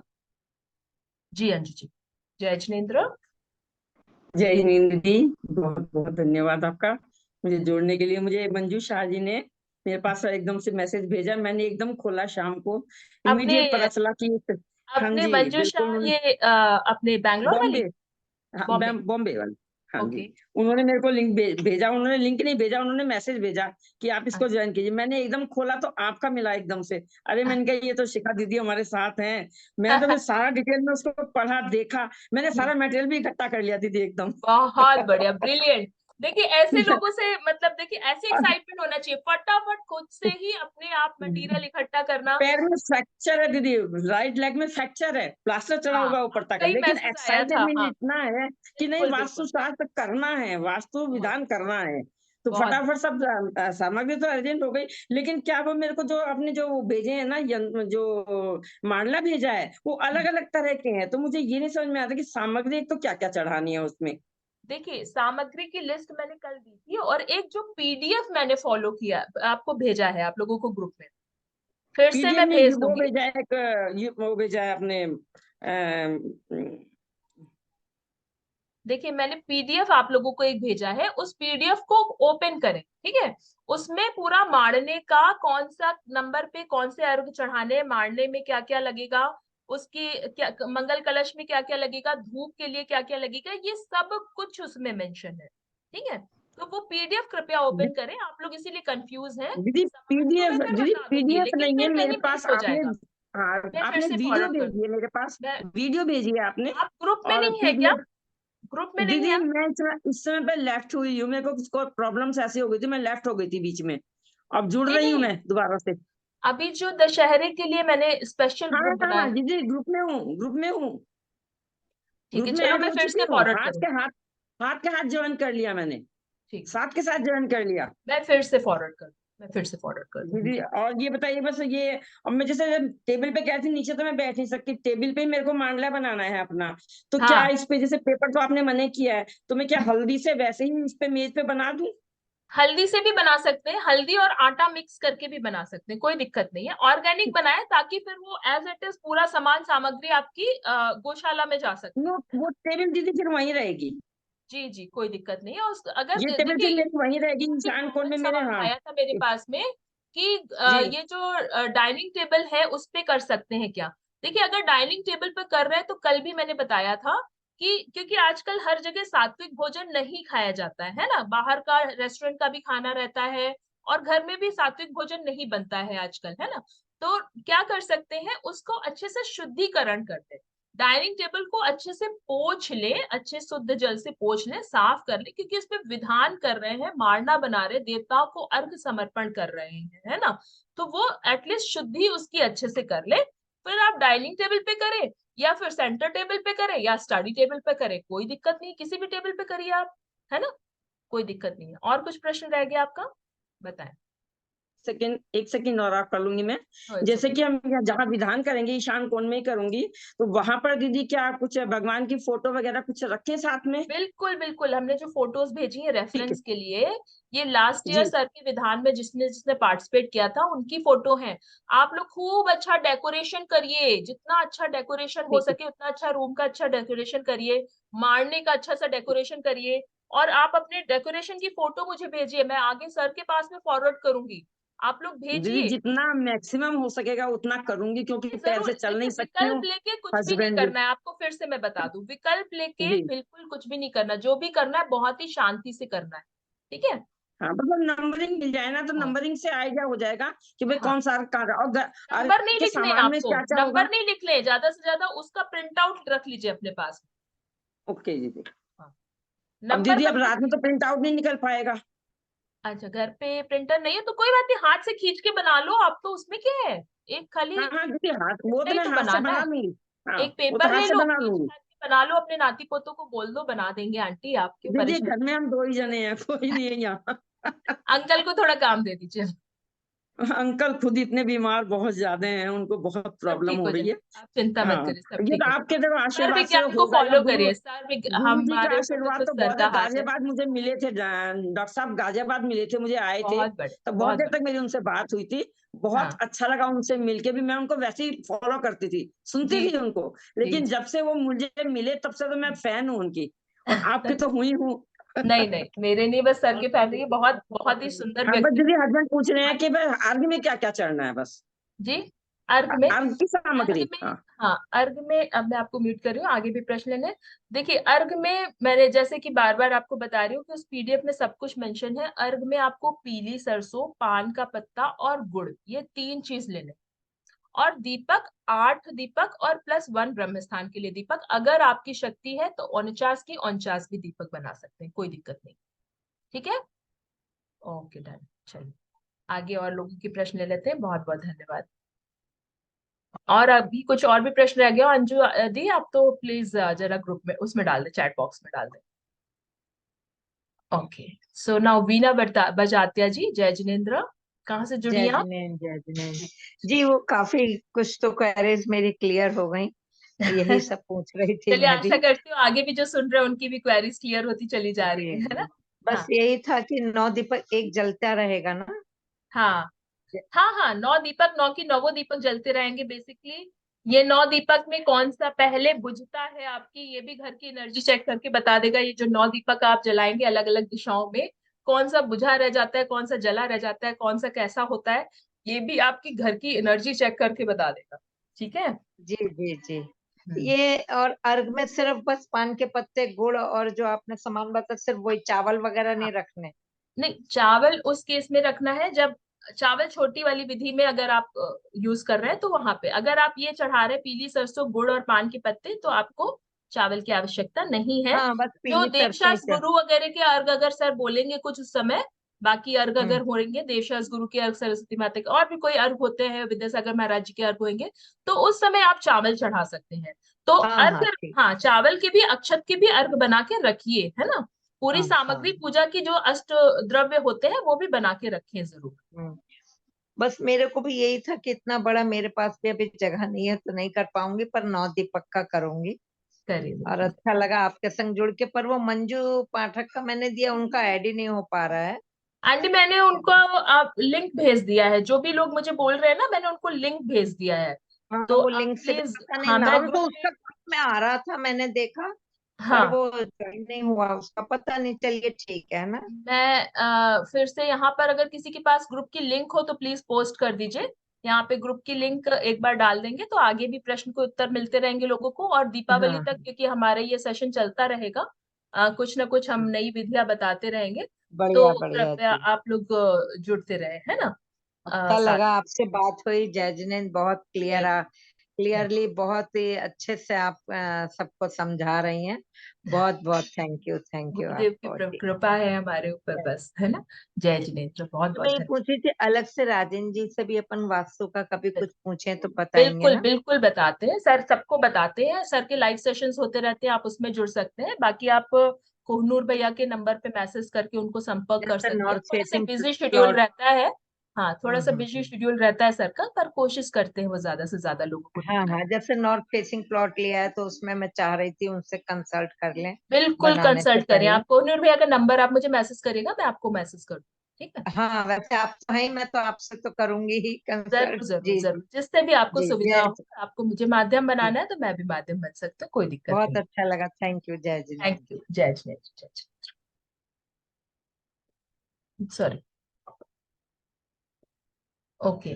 जी अंजू जी, जय जिनेन्द्र। जय हिंद दीदी, बहुत बहुत धन्यवाद आपका मुझे जोड़ने के लिए। मुझे मंजू शाह जी ने मेरे पास एकदम से मैसेज भेजा, मैंने एकदम खोला शाम को, अपने इमीडिएट पता चला कि हाँ अपने जी मंजू बिल्कुल, शाह उन्होंने ये अपने बैंगलोर बॉम्बे, वाली? हाँ बॉम्बे, बॉम्बे वाले, हाँ ओके। जी। उन्होंने मेरे को लिंक भेजा, उन्होंने लिंक नहीं भेजा, उन्होंने मैसेज भेजा कि आप इसको ज्वाइन कीजिए। मैंने एकदम खोला तो आपका मिला एकदम से। अरे मैंने कहा ये तो शिखा दीदी हमारे साथ हैं। मैं तो फिर सारा डिटेल में उसको पढ़ा, देखा, मैंने सारा मटेरियल भी इकट्ठा कर लिया दीदी एकदम। बहुत बढ़िया, ब्रिलियंट। देखिए ऐसे लोगों से, मतलब देखिए ऐसे एक्साइटमेंट होना चाहिए, फटाफट खुद से ही अपने आप मटेरियल इकट्ठा करना। पैर में फ्रैक्चर है दीदी, राइट लेग में फ्रैक्चर है, प्लास्टर चढ़ा हाँ हुआ ऊपर तक है, कई लेकिन मैसेज आया था, एक्साइटमेंट हाँ इतना है कि नहीं, बिल्कुल वास्तु बिल्कुल, शास्त्र करना है, वास्तु बहुत विधान करना है। तो बहुत फटाफट सब सामग्री तो अर्जेंट हो गई, लेकिन क्या वो मेरे को जो आपने जो भेजे हैं ना, जो मांडला भेजा है वो अलग अलग तरह के हैं, तो मुझे ये नहीं समझ में आता कि सामग्री एक तो क्या क्या चढ़ानी है उसमें। देखिए सामग्री की लिस्ट मैंने कल दी थी, और एक जो पीडीएफ मैंने फॉलो किया आपको भेजा है आप लोगों को ग्रुप में, फिर से पीडीएफ मैं में भेज वो दूंगी। भेजा है वो भेजा है आपने देखिए मैंने पीडीएफ आप लोगों को एक भेजा है, उस पीडीएफ को ओपन करें। ठीक है, उसमें पूरा मारने का कौन सा नंबर पे कौन से अर्घ चढ़ाने, मारने में क्या क्या लगेगा, उसकी क्या मंगल कलश में क्या क्या लगेगा, धूप के लिए क्या क्या लगेगा, ये सब कुछ उसमें मेंशन है। ठीक है, तो वो पीडीएफ कृपया ओपन करें, आप लोग इसीलिए कंफ्यूज हैं। दीदी समझ तो पीडीएफ, मैं फिर दीदी बता दूंगी, पीडीएफ लेकिन नहीं है फिर मेरे कहीं पास, मिस हो आपने, जाएगा। हाँ मैं फिर आपने से वीडियो फॉरवर्ड कर भेजी है दूंगी। मेरे पास, मैं, वीडियो भेजी है आपने। आप ग्रुप में और नहीं है क्या? पीडीएफ ग्रुप में नहीं दीदी है? मैं इस समय पे लेफ्ट हुई हूँ, मेरे को प्रॉब्लम्स ऐसी हो गई थी, मैं लेफ्ट हो गई थी बीच में, अब जुड़ नहीं रही हूँ नहीं, मैं दोबारा से। अभी जो दशहरे के लिए मैंने स्पेशल हाँ ग्रुप हाँ बनाया हाँ है। दीदी, ग्रुप में हूँ, ग्रुप में हूँ, ठीक ग्रुप है, में चलो ऐड मैं हो फिर चुकी से हूँ, फॉरवर्ड हाथ के करूंगी। हाथ, हाथ के हाथ ज्वाइन कर लिया मैंने, ठीक, साथ के साथ ज्वाइन कर लिया मैं फिर से फॉरवर्ड कर मैं फिर से फॉरवर्ड कर दूंगी। दीदी। और ये बताइए बस ये, अब मैं जैसे टेबल पे गई थी नीचे, तो मैं बैठ नहीं सकती, टेबल पे ही मेरे को मांडला बनाना है अपना, तो क्या हाँ, इस पे जैसे पेपर तो आपने मना किया है, तो मैं क्या हल्दी से वैसे ही इस पे मेज पे बना दूं? हल्दी से भी बना सकते हैं, हल्दी और आटा मिक्स करके भी बना सकते हैं, कोई दिक्कत नहीं है। ऑर्गेनिक बनाए ताकि फिर वो एज इट इज पूरा सामान सामग्री आपकी गौशाला में जा सकती है। वो टेबल दीदी फिर वहीं रहेगी, जी जी, कोई दिक्कत नहीं है। उस अगर ये टेबल देखिए फिर ये मेरी वहीं रहेगी काफी इंसान कोड कॉमन में मेरे, सवाल हाँ। आया था मेरे पास में कि जी ये जो डाइनिंग टेबल है उस पे कर सकते हैं क्या। देखिए अगर डाइनिंग टेबल पे कर रहे हैं तो कल भी मैंने बताया था कि क्योंकि आजकल हर जगह सात्विक भोजन नहीं खाया जाता है ना, बाहर का रेस्टोरेंट का भी खाना रहता है और घर में भी सात्विक भोजन नहीं बनता है आजकल, है ना। तो क्या कर सकते हैं, उसको अच्छे से शुद्धिकरण कर दे, डाइनिंग टेबल को अच्छे से पोंछ ले, अच्छे शुद्ध जल से पोंछ ले, साफ कर ले, क्योंकि इसमें विधान कर रहे हैं, मारना बना रहे, देवताओं को अर्घ समर्पण कर रहे हैं, है ना। तो वो एटलीस्ट शुद्धि उसकी अच्छे से कर ले, फिर आप डाइनिंग टेबल पे करें या फिर सेंटर टेबल पे करें या स्टडी टेबल पे करें, कोई दिक्कत नहीं, किसी भी टेबल पे करिए आप, है ना, कोई दिक्कत नहीं है। और कुछ प्रश्न रह गया आपका, बताएं। सेकंड, एक सेकंड और आप कर लूंगी मैं। Oh, it's जैसे okay. कि हम यहाँ जहाँ विधान करेंगे ईशान कोण में ही करूंगी, तो वहां पर दीदी क्या कुछ भगवान की फोटो वगैरह कुछ रखें साथ में? बिल्कुल बिल्कुल, हमने जो फोटोज भेजी है ठीक है रेफरेंस के लिए, ये लास्ट ईयर जी सर के विधान में जिसने जिसने पार्टिसिपेट किया था उनकी फोटो है। आप लोग खूब अच्छा डेकोरेशन करिए, जितना अच्छा डेकोरेशन हो ठीक है सके उतना अच्छा, रूम का अच्छा डेकोरेशन करिए, मारने का अच्छा सा डेकोरेशन करिए, और आप अपने डेकोरेशन की फोटो मुझे भेजिए, मैं आगे सर के पास में फॉरवर्ड करूंगी, आप लोग दीदी, भेजिए। जितना मैक्सिमम हो सकेगा उतना करूंगी, क्योंकि पैर जरूर, से चल देखिए नहीं सकती विकल्प हूँ। लेके कुछ भी नहीं हस्बैंड करना है आपको, फिर से मैं बता दूं, विकल्प लेके जी बिल्कुल कुछ भी नहीं करना, जो भी करना है बहुत ही शांति से करना है, ठीक है। हाँ, मतलब नंबरिंग मिल जाए ना, तो हाँ नंबरिंग से आइडिया हो जाएगा कि भाई हाँ, कौन सा कहाँ और नंबर नहीं के लिखने हैं सामान में आपको, क्या क्या होगा। नंबर नहीं लिखने, ज्यादा से ज्यादा उसका प्रिंट आउट रख लीजिए अपने पास ओके दीदी। में। हाँ, अब नंबर दीदी अब मत रात में लिखिए। तो प्रिंट आउट नहीं निकल पाएगा। अच्छा, घर पे प्रिंटर नहीं है तो कोई बात नहीं, हाथ से खींच के बना लो आप, तो उसमें क्या है, एक खाली हाँ हाँ दीदी, हाथ वो इतना तो ही मैं तो हाथ से बनाना बना है। लूंगी। हाँ, एक वो तो पेपर हाथ ले से लो, बना खींच लूंगी। खाच के बना लो, अपने नाती पोतों को बोल दो बना देंगे आंटी, आप क्यों दीदी परेशान। घर में हम 2 ही जने हैं, कोई नहीं है यहाँ। अंकल को थोड़ा काम दे दीजिए, अंकल खुद इतने बीमार बहुत ज्यादा हैं, उनको बहुत सब प्रॉब्लम ठीक हो हो रही है। जाएगा, आप चिंता मत हाँ, करिए, सब ये ठीक तो हो आपके जाएगा। देखो सर आशीर्वाद से विज्ञान को होगा, या फॉलो गुरु करिए, गुरु जी का हमारे वो आशीर्वाद तो तो बहुत है। सरदार है। गाजियाबाद मुझे मिले थे, डॉक्टर साहब गाजियाबाद मिले थे, मुझे आए थे, बहुत बड़े, तब बहुत बहुत देर बड़े। तक मेरी उनसे बात हुई थी। बहुत हाँ अच्छा लगा उनसे मिलके भी, मैं उनको वैसे ही फॉलो करती थी, सुनती जी थी जी उनको, जी लेकिन जी। जब से वो मुझे मिले तब से तो मैं फैन हूँ उनकी, और आपकी तो हुई हूँ। नहीं नहीं, मेरे नहीं, बस सर की फैमिली, बहुत बहुत ही सुंदर हाँ, बस व्यक्ति। दीदी हस्बैंड पूछ रहे हैं कि भाई आर्मी में क्या क्या चढ़ना है बस। जी, अर्घ में, आर्मी की अर्घ सामग्री, में, हाँ हाँ अर्घ में, अब मैं आपको म्यूट कर रही हूँ, आगे भी प्रश्न लेने। देखिए अर्घ में मैंने जैसे कि बार बार आपको बता रही हूँ कि उस पीडीएफ में सब कुछ मेंशन है, अर्घ में आपको पीली सरसों, पान का पत्ता और गुड़, ये 3 चीज लेने, और दीपक 8 दीपक और +1 ब्रह्मस्थान के लिए दीपक, अगर आपकी शक्ति है तो 49 की 49 भी दीपक बना सकते हैं, कोई दिक्कत नहीं, ठीक है। ओके डन, चलिए आगे और लोगों की प्रश्न ले लेते हैं, बहुत बहुत धन्यवाद। और अभी कुछ और भी प्रश्न रह गया हो, अंजू दी आप तो प्लीज जरा ग्रुप में उसमें डाल दे, चैट बॉक्स में डाल दे। ओके, सो नाउ वीणा बजात्या जी, जय जिनेन्द्र, कहाँ से जुड़ी जय आप। जिनेन्द्र, जय जिनेन्द्र जी। वो काफी कुछ तो क्वेरीज मेरी क्लियर हो गई, यही सब पूछ रही थी चलिए मैं आशा भी करती हूँ आगे भी जो सुन रहे हैं उनकी भी क्वेरीज क्लियर होती चली जा रही जी है जी। ना। बस हाँ यही था कि 9 दीपक एक जलता रहेगा ना। हाँ हाँ हाँ, 9 दीपक, 9 की 9 दीपक जलते रहेंगे बेसिकली। ये 9 दीपक में कौन सा पहले बुझता है आपकी, ये भी घर की एनर्जी चेक करके बता देगा। ये जो 9 दीपक आप जलाएंगे अलग अलग दिशाओं में, कौन सा बुझा रह जाता है, कौन सा जला रह जाता है, कौन सा कैसा होता है, ये भी आपकी घर की एनर्जी चेक करके बता देगा, ठीक है। जी जी जी। हम्म। ये और अर्घ में सिर्फ बस पान के पत्ते, गुड़ और जो आपने सामान बताया, सिर्फ वही, चावल वगैरह हाँ, नहीं रखने। नहीं चावल उस केस में रखना है जब चावल छोटी वाली विधि में अगर आप यूज कर रहे हैं, तो वहां पे अगर आप ये चढ़ा रहे हैं पीली सरसों, गुड़ और पान के पत्ते, तो आपको चावल की आवश्यकता नहीं है। हाँ, बस जो पीली सरसों देवशास्त्र ही गुरु वगैरह के अर्घ अगर सर बोलेंगे कुछ उस समय, बाकी अर्घ अगर होंगे देवशास्त्र गुरु के अर्घ, सरस्वती माता के और भी कोई अर्घ होते हैं, विद्यासागर महाराज जी के अर्घ होंगे, तो उस समय आप चावल चढ़ा सकते हैं। तो हाँ अर्घ, हाँ ठीक। हाँ चावल के भी, अक्षत के भी अर्घ बना के रखिए, है ना। पूरी हाँ हाँ। सामग्री पूजा की जो अष्ट द्रव्य होते हैं वो भी बना के रखें जरूर। हम्म। बस मेरे को भी यही था कि इतना बड़ा मेरे पास भी अभी जगह नहीं है तो नहीं कर पाऊंगी, पर 9 दीपक का करूंगी। करिए और बिल्कुल। अच्छा लगा आपके संग जुड़ के, पर वो मंजू पाठक का मैंने दिया, उनका ऐड ही नहीं हो पा रहा है। आंटी मैंने उनको लिंक भेज दिया है, जो भी लोग मुझे बोल रहे हैं ना, मैंने उनको लिंक भेज दिया है, हाँ, तो वो आप लिंक से भी प्लीज, पता नहीं, हाँ मैं नाम ग्रुप तो में, उसका में आ रहा था, मैंने देखा, पर हाँ वो ज्वाइन नहीं हुआ, उसका पता नहीं। चलिए ठीक है ना। मैं फिर से यहाँ पर अगर किसी के पास ग्रुप की लिंक हो तो प्लीज पोस्ट कर दीजिए। यहाँ पे ग्रुप की लिंक एक बार डाल देंगे तो आगे भी प्रश्न को उत्तर मिलते रहेंगे लोगों को, और दीपावली हाँ तक क्योंकि हमारा ये सेशन चलता रहेगा, कुछ ना कुछ हम नई विधियां बताते रहेंगे। तो बढ़िया बढ़िया कृपया जी। आप लोग जुड़ते रहे, है ना। अच्छा साथ लगा आपसे बात हुई। जय जिनेंद्र, बहुत क्लियरली बहुत ही अच्छे से आप सबको समझा रही हैं। बहुत बहुत थैंक यू गुरुदेव की आपको जी। कृपा है हमारे ऊपर, बस, है ना। जय जिनेन्द्र, बहुत मैं बहुत ये धन्यवाद। पूछी थी अलग से, राजेंद्र जी से भी अपन वास्तु का कभी कुछ पूछें तो बताएंगे बिल्कुल ना। बिल्कुल बताते हैं सर, सबको बताते हैं सर के लाइव सेशंस होते रहते हैं, आप उसमें जुड़ सकते हैं। बाकी आप कोहनूर भैया के नंबर पे मैसेज करके उनको संपर्क कर जैसे सकते हैं, नॉर्थ थोड़े से फेसिंग बिजी शेड्यूल प्लॉट। रहता है। हाँ, थोड़ा सा बिजी हम्म। शेड्यूल रहता है सर का, पर कोशिश करते हैं वो ज्यादा से ज्यादा लोगों को हाँ ढूंढना। हाँ, जैसे नॉर्थ फेसिंग प्लॉट लिया है तो उसमें मैं चाह रही थी उनसे कंसल्ट कर लें बिल्कुल बनाने से कंसल्ट करें पहले। आप, कोहनूर भैया का नंबर आप मुझे मैसेज करिएगा, मैं आपको मैसेज कर दूँ, ठीक है। हाँ वैसे आप तो हैं, मैं तो आपसे तो करूंगी ही जरूर कंसल्ट। जरूर जी जी। जरूर, जिससे भी आपको जी सुविधा जय हो, आपको मुझे माध्यम जी। बनाना है तो मैं भी माध्यम बन सकता हूँ, कोई दिक्कत बहुत नहीं। अच्छा लगा, थैंक यू जय थैंक जिनेंद्र। यू, जय जिनेन्द्र, जय सॉरी। ओके,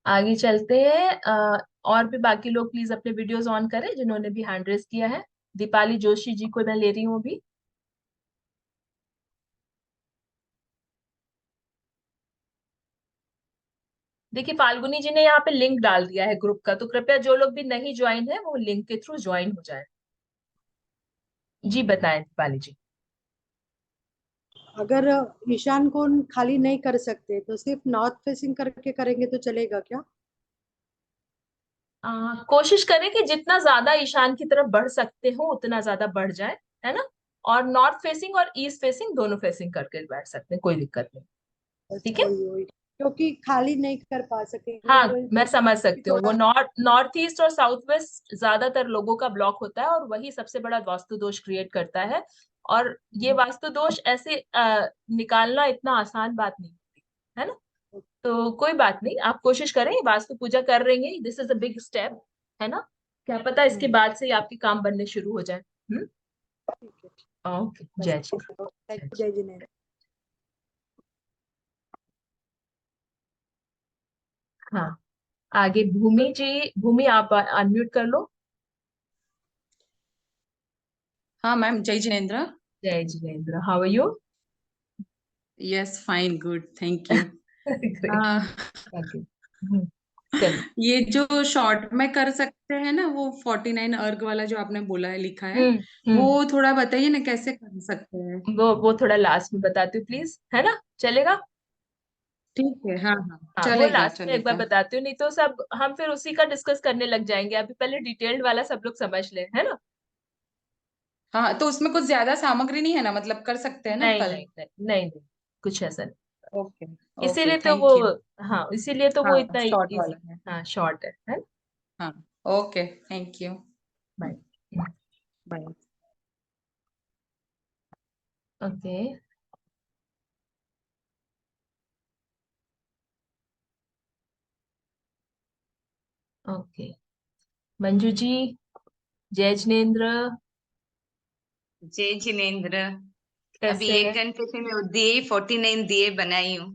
आगे चलते हैं। और भी बाकी लोग प्लीज अपने वीडियोस ऑन करें जिन्होंने भी हैंड रेस किया है। दीपाली जोशी जी को मैं ले रही हूँ अभी। देखिए फाल्गुनी जी ने यहाँ पे लिंक डाल दिया है ग्रुप का, तो कृपया जो लोग भी नहीं ज्वाइन है वो लिंक के थ्रू ज्वाइन हो जाए। जी बताएं दीपाली जी। अगर ईशान कोण खाली नहीं कर सकते तो सिर्फ नॉर्थ फेसिंग करके करेंगे तो चलेगा क्या? कोशिश करें कि जितना ज्यादा ईशान की तरफ बढ़ सकते हो उतना ज्यादा बढ़ जाए, है ना। और नॉर्थ फेसिंग और ईस्ट फेसिंग दोनों फेसिंग करके बैठ सकते हैं, कोई दिक्कत नहीं। अच्छा, ठीक है। वही क्योंकि खाली नहीं कर पा सकेंगे हाँ वही मैं तो समझ सकती हूँ, वो थोड़ा। नॉर्थ ईस्ट और साउथ वेस्ट ज्यादातर लोगों का ब्लॉक होता है और वही सबसे बड़ा वास्तु दोष क्रिएट करता है। और ये वास्तु दोष ऐसे निकालना इतना आसान बात नहीं होती, है ना। तो कोई बात नहीं, आप कोशिश करें, वास्तु पूजा कर रही हैं, this is a big step, है ना। क्या पता इसके बाद से ही आपके काम बनने शुरू हो जाए। ठीक है, ओके, बस जय श्री थैंक जय यू श्री। जय जिनेंद्र। हाँ, आगे भूमि जी, भूमि आप अनम्यूट कर लो। हाँ मैम, जय जिनेन्द्र। जय Jinendra, how are you. Yes fine, good, thank you. Great, thank you. चलिए। ये जो शॉर्ट में कर सकते हैं ना, वो 49 अर्ग वाला जो आपने बोला है, लिखा है, हम्म वो हम्म थोड़ा बताइए ना कैसे कर सकते हैं। वो थोड़ा लास्ट में बताती हूँ प्लीज, है ना, चलेगा। ठीक है, हाँ हाँ, हाँ वो चलेगा लास्ट में एक बार चलेगा। बताती हूँ, नहीं तो सब हम फिर उसी का डिस्कस करने लग जाएंगे, अभी पहले डिटेल्ड वाला सब लोग समझ लें, है ना। हाँ, तो उसमें कुछ ज्यादा सामग्री नहीं है ना, मतलब कर सकते हैं ना नहीं कल। नहीं नहीं नहीं नहीं, कुछ ऐसा नहीं। ओके। ओके, इसीलिए तो वो, थैंक यू। हाँ इसीलिए तो वो हाँ, इतना शॉर्ट इजी, वाला है। हाँ शॉर्ट है ना। हाँ, okay, thank you. Bye. Bye. Okay okay, Manju ji, जय जिनेन्द्र, जय जिनेन्द्र। अभी कैसे एक हैं। घंटे से मैं दिए 49 दिए बनाई हूँ।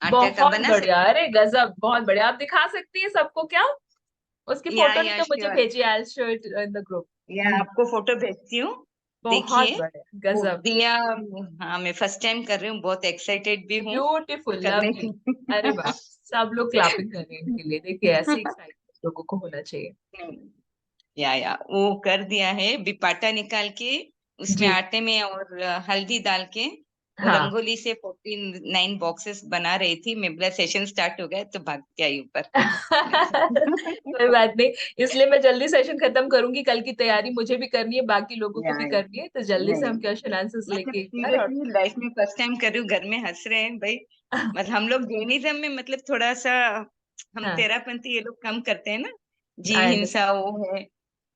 आटा का बहुत बना बढ़िया, सकती अरे गजब, बहुत बढ़िया, आप दिखा सकती हैं सबको क्या। उसकी फोटो नहीं या तो मुझे श्योर। भेजिए, I will show it in the या ग्रुप। आपको फोटो भेजती हूँ। बहुत देखिए बढ़िया, वो गजब, दिया। हाँ, मैं फर्स्ट टाइम कर रही हूँ, बहुत एक्साइटेड भी हूँ ब्यूटीफुल, करने लवली। की। अरे वाह, सब लोग क्लैपिंग कर रहे हैं इनके लिए, देखिए ऐसे एक्साइटमेंट लोगों को होना चाहिए। या वो कर दिया है, बिपाटा निकाल के उसमें जी आटे में और हल्दी डाल के वो हाँ। रंगोली से 49 बॉक्सेस बना रही थी। मैं बोला सेशन स्टार्ट हो गया तो भाग के आई ऊपर। कोई बात नहीं, इसलिए मैं जल्दी सेशन खत्म करूंगी, कल की तैयारी मुझे भी करनी है, बाकी लोगों को या भी करनी है, तो जल्दी से नहीं, हम क्वेश्चन आंसर्स मतलब लेके एक बार और सीरियसली लाइफ में फर्स्ट टाइम कर रही हूँ। घर में हंस रहे हैं भाई। मतलब हम लोग जैनिज्म में मतलब थोड़ा सा हम हाँ, तेरापंथी ये लोग कम करते हैं ना, जीव आई हिंसा वो है।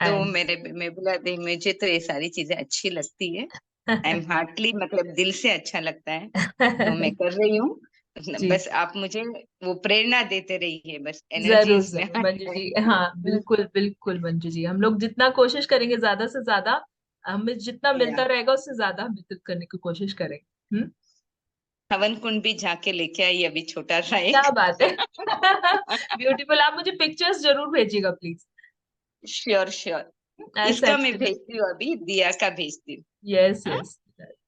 तो अंडरस्टैंड। मैं बोला दे, मुझे तो ये सारी चीजें अच्छी लगती है। आई एम हार्टली, मतलब दिल से अच्छा लगता है, तो मैं कर रही हूँ। जी बस आप मुझे वो प्रेरणा देते रहिए, बस एनर्जी जरूर इसमें जरूर आनी मंजू जी, चाहिए। हाँ बिल्कुल बिल्कुल मंजू जी, हम लोग जितना कोशिश करेंगे ज्यादा से ज्यादा, हमें जितना मिलता या रहेगा उससे ज्यादा हम वितरित करने की कोशिश करेंगे। हवन कुंड भी झाके लेके आई अभी, छोटा सा क्या एक। बात है। ब्यूटीफुल, आप मुझे पिक्चर्स जरूर भेजिएगा प्लीज। श्योर श्योर, आई इसका सेंड मैं इट। भेजती हूँ, अभी दिया का भेजती हूँ। यस हाँ, यस,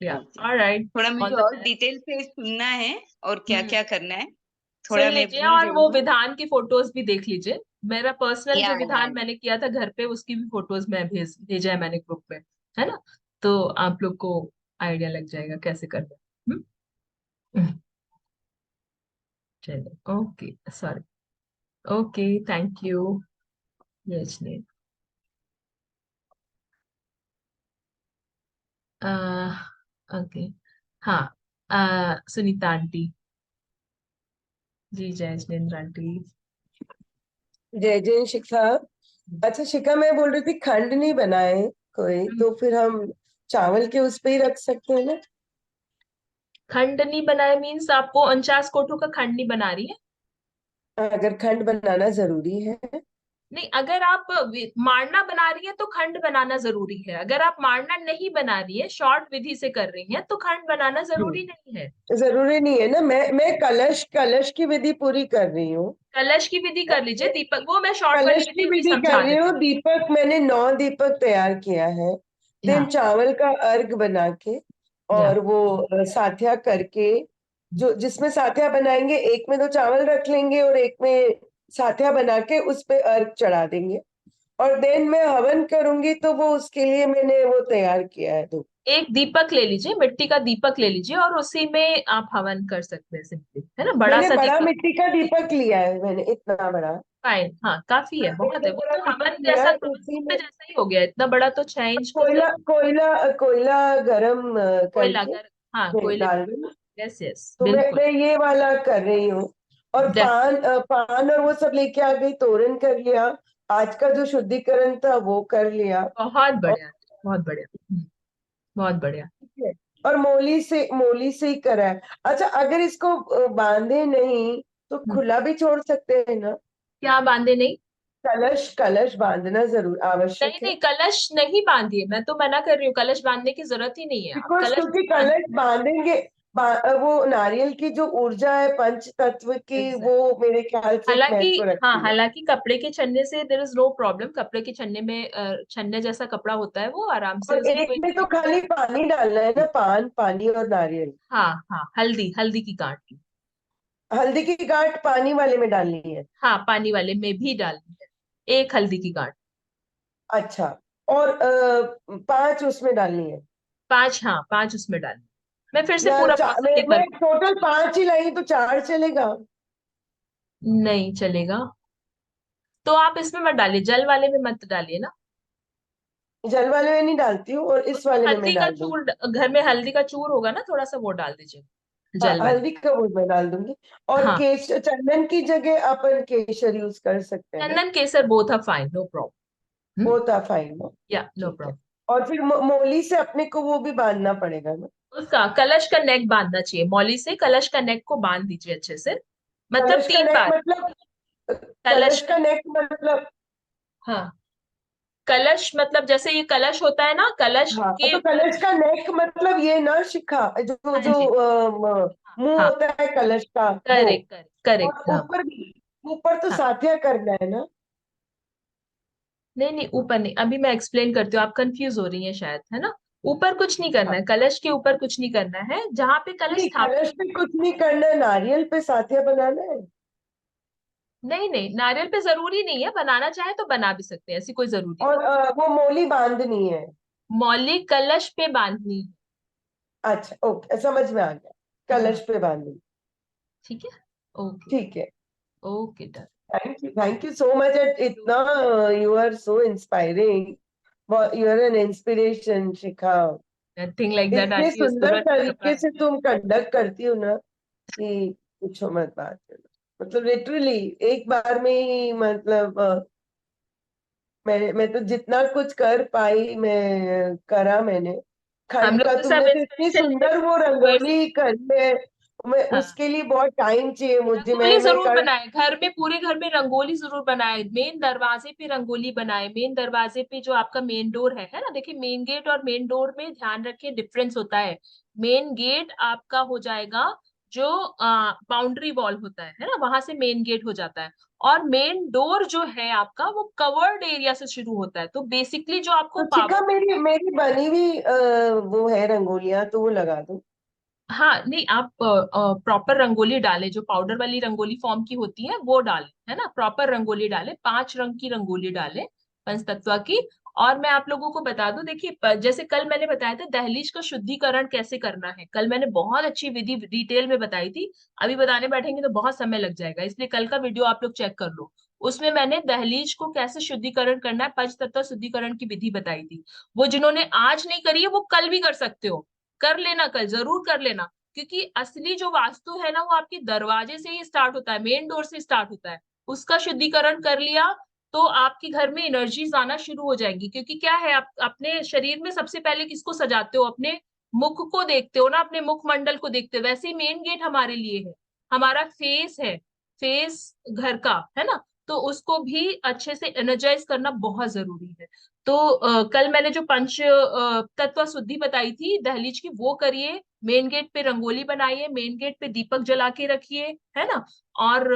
या ओके। ऑलराइट, थोड़ा ऑल मुझे द और बेस्ट। डिटेल से सुनना है और क्या हम्म, क्या करना है, सुन थोड़ा मैं लीजिए भूल और गई वो हूँ। विधान की फोटोज भी देख लीजिए। मेरा पर्सनल जो या विधान मैंने किया था घर पे, उसकी भी फोटोज मैं भेजा है मैंने ग्रुप में, है ना? तो आप लोग को आइडिया लग जाएगा कैसे करना है। हम्म, चलिए, okay, sorry, okay, thank you. Yes, okay, हाँ, सुनीता आंटी, जी जय जिनेन्द्र आंटी। जय जय शिखा। अच्छा शिखा, मैं बोल रही थी खंड नहीं बनाए कोई, तो फिर हम चावल के उस पे ही रख सकते हैं ना? खंड नहीं बनाए मीन्स आपको 49 कोठों का खंड नहीं बना रही है? अगर खंड बनाना जरूरी है। नहीं, अगर आप मारना बना रही है तो खंड बनाना जरूरी है। अगर आप मारना नहीं बना रही है, शॉर्ट विधि से कर रही है, तो खंड बनाना जरूरी नहीं है। जरूरी नहीं है ना, मैं कलश कलश की विधि पूरी कर रही हूँ। कलश की विधि कर लीजिए, दीपक, वो मैं शॉर्ट वाली कलश की विधि अभी विधि कर समझा रही देती हूँ, हूँ। दीपक मैंने 9 दीपक तैयार किया है। देन हाँ, चावल का अर्घ बना के, या और वो साथिया करके, जो जिसमें साथिया बनाएंगे, एक में तो चावल रख लेंगे और एक में साथिया बना के उस पे अर्घ चढ़ा देंगे। और देन मैं हवन करूंगी, तो वो उसके लिए मैंने वो तैयार किया है। तो एक दीपक ले लीजिए, मिट्टी का दीपक ले लीजिए, और उसी में आप हवन कर सकते हैं सिंपली, है ना? बड़ा मैंने सा बड़ा दीपक, मिट्टी का दीपक लिया है, मैंने इतना बड़ा। फाइन, हाँ काफी है, बहुत मैंने है। वो बड़ा तो दीपक हवन लिया जैसा, है, हवन उसी कुंड में जैसा ही हो गया, इतना बड़ा तो 6 इंच का कोयला सही। कोयला कोयला गरम कोयला करके अगर, हाँ मैं कोयले डाल पे, दूंगी। यस यस तो बिल्कुल, मैं ये वाला कर रही हूँ। और पान पान और वो सब लेके आ गई, तोरण कर लिया, आज का जो शुद्धिकरण था वो कर लिया। बहुत और बढ़िया, बहुत बढ़िया, बहुत बढ़िया। ठीक है, और मोली से ही करा है। अच्छा, अगर इसको बांधे नहीं तो हम्म, खुला भी छोड़ सकते हैं ना? क्या बांधे नहीं? कलश कलश बांधना जरूर नहीं आवश्यक है। नहीं, कलश नहीं बांधिए, मैं तो मना कर रही हूँ, कलश बांधने की जरूरत ही नहीं है, आप बिकॉज कलश क्योंकि बांध। कलश बांधेंगे, वो नारियल की जो ऊर्जा है पंच तत्व की, वो एग्जैक्ट, मेरे ख्याल से एक हालांकि, महत्व हाँ रखती है। हालांकि कपड़े के छन्ने से देर इज नो प्रॉब्लम, कपड़े के छन्ने में छन्ने जैसा कपड़ा होता है, वो आराम से, और उसकी एक कोई में तो दिक्कत खाली पानी डालना है नहीं। ना, पान पानी और नारियल। हाँ हाँ, हल्दी, हल्दी की गांठ की, हल्दी की गांठ पानी वाले में डालनी है? हाँ पानी वाले में भी डालनी है, एक हल्दी की गांठ। अच्छा, और 5 उसमें डालनी है? 5, हाँ 5 उसमें डालनी। मैं फिर से या पूरा प्रोसेस एक बार, मैं टोटल 5 ही लाई, तो 4 चलेगा? नहीं चलेगा तो आप इसमें मत डालिए, जल वाले में मत डालिए ना। जल वाले में नहीं डालती हूँ, और इस उसमें वाले में मैं हल्दी का डाल दूंगी। चूर, घर में हल्दी का चूर होगा ना, थोड़ा सा वो डाल दीजिए हाँ, जल वाले हल्दी में। का वो मैं डाल दूंगी। और हाँ, चंदन की जगह अपन केसर यूज कर सकते हैं ना? Chandan Kesar both are fine, no problem. वो था फाइन ना? या नो ठीक है। प्रॉब्लम। और फिर मोली से अपने को वो भी बांधना पड़ेगा ना? उसका कलश का नेक बांधना चाहिए, मौली से कलश का नेक को बांध दीजिए अच्छे से, मतलब कलश का 3 नेक बार। मतलब, कलश कलश का, का नेक मतलब? हाँ कलश मतलब जैसे ये कलश होता है ना, कलश हाँ, के तो कलश का नेक मतलब ये ना शिखा, जो हाँ जो जी, मुंह हाँ होता है कलश का, वो। करेक्ट करेक्ट और करेक्ट, हाँ ऊपर भी, ऊपर तो हाँ। साथिया करना है ना? नहीं नहीं, ऊपर नहीं, अभी मैं एक्सप्लेन करती हूँ, आप कंफ्यूज हो रही हैं शायद, है ना? ऊपर कुछ नहीं करना हाँ, है, कलश के ऊपर कुछ नहीं करना है, जहां पे कलश नहीं स्थापित। कलश पे कुछ नहीं करना है, नारियल पे साथिया बनाना है। नहीं नहीं, नारियल पे जरूरी नहीं है, बनाना चाहे तो बना भी सकते हैं, ऐसी कोई जरूरी नहीं। और वो मोली बांधनी है? मौली कलश पे बांधनी है। अच्छा, ओके, समझ में आ गया, हाँ, कलश पे बांधनी। ठीक है, ओके, ठीक है। Okay done. Thank you so much. इतना you are so inspiring, you are an inspiration Shikha. Nothing like that इतने आंटी, उसको सुंदर कृपा तरीके है। से तुम कंडक्ट करती हो ना, कि पूछो मत बात। मतलब लिटरली एक बार में ही, मतलब मैं तो जितना कुछ कर पाई मैं करा मैंने। हम खंड लोग का तो सब तुमने तो इतनी इंस्पिरेशन लेके सुंदर वो व्यूअर्स, रंगोली करी है, मैं हाँ। उसके लिए बहुत टाइम चाहिए मुझे। रंगोली मैं जरूर कल बनाए, घर में पूरे घर में रंगोली जरूर बनाए, मेन दरवाजे पे रंगोली बनाए, मेन दरवाजे पे जो आपका मेन डोर है ना, देखिए मेन गेट और मेन डोर में ध्यान रखिए डिफरेंस होता है। मेन गेट आपका हो जाएगा जो बाउंड्री वॉल होता है ना, वहां से मेन गेट हो जाता है। और मेन डोर जो है आपका वो कवर्ड एरिया से शुरू होता है, तो बेसिकली जो आपको तो शिखा, पावर, मेरी मेरी बनी हुई वो है रंगोलियां, तो वो लगा दूं? हाँ नहीं, आप प्रॉपर रंगोली डालें, जो पाउडर वाली रंगोली फॉर्म की होती है वो डालें, है ना, प्रॉपर रंगोली डालें, 5 रंग की रंगोली डालें पंचतत्व की। और मैं आप लोगों को बता दूं, देखिए जैसे कल मैंने बताया था दहलीज का शुद्धिकरण कैसे करना है, कल मैंने बहुत अच्छी विधि डिटेल में बताई थी। अभी बताने बैठेंगे तो बहुत समय लग जाएगा, इसलिए कल का वीडियो आप लोग चेक कर लो। उसमें मैंने दहलीज को कैसे शुद्धिकरण करना है, पंचतत्व शुद्धिकरण की विधि बताई थी। वो जिन्होंने आज नहीं करी है वो कल भी कर सकते हो, कर लेना, कल जरूर कर लेना। क्योंकि असली जो वास्तु है ना वो आपके दरवाजे से ही स्टार्ट होता है, मेन डोर से स्टार्ट होता है। उसका शुद्धिकरण कर लिया तो आपके घर में एनर्जीज आना शुरू हो जाएंगी। क्योंकि क्या है, आप अपने शरीर में सबसे पहले किसको सजाते हो, अपने मुख को देखते हो ना, अपने मुखमंडल को देखते हो। वैसे ही मेन गेट हमारे लिए है, हमारा फेस है, फेस घर का, है ना। तो उसको भी अच्छे से एनर्जाइज करना बहुत जरूरी है। तो कल मैंने जो पंच तत्व शुद्धि बताई थी दहलीज की, वो करिए, मेन गेट पे रंगोली बनाइए, मेन गेट पे दीपक जला के रखिए, है ना। और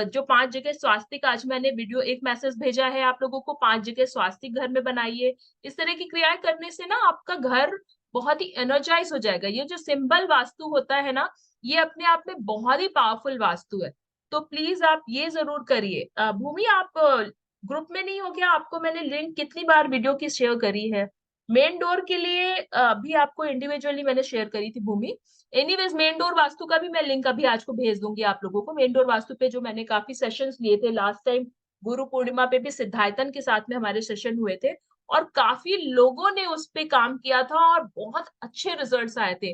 जो 5 जगह स्वास्तिक, आज मैंने वीडियो एक मैसेज भेजा है आप लोगों को, 5 जगह स्वास्तिक घर में बनाइए। इस तरह की क्रियाएं करने से ना आपका घर बहुत ही एनर्जाइज हो जाएगा। ये जो सिंबल वास्तु होता है ना, ये अपने आप में बहुत ही पावरफुल वास्तु है। तो प्लीज आप ये जरूर करिए। भूमि, आप ग्रुप में नहीं हो क्या? आपको मैंने लिंक कितनी बार वीडियो की शेयर करी है। मेन डोर के लिए भी आपको इंडिविजुअली मैंने शेयर करी थी भूमि। एनीवेज, मेन डोर वास्तु का भी मैं लिंक अभी आज को भेज दूंगी आप लोगों को। मेन डोर वास्तु पे जो मैंने काफी सेशंस लिए थे लास्ट टाइम, गुरु पूर्णिमा पे भी सिद्धार्थन के साथ में हमारे सेशन हुए थे, और काफी लोगों ने उस पे काम किया था और बहुत अच्छे रिजल्ट्स आए थे।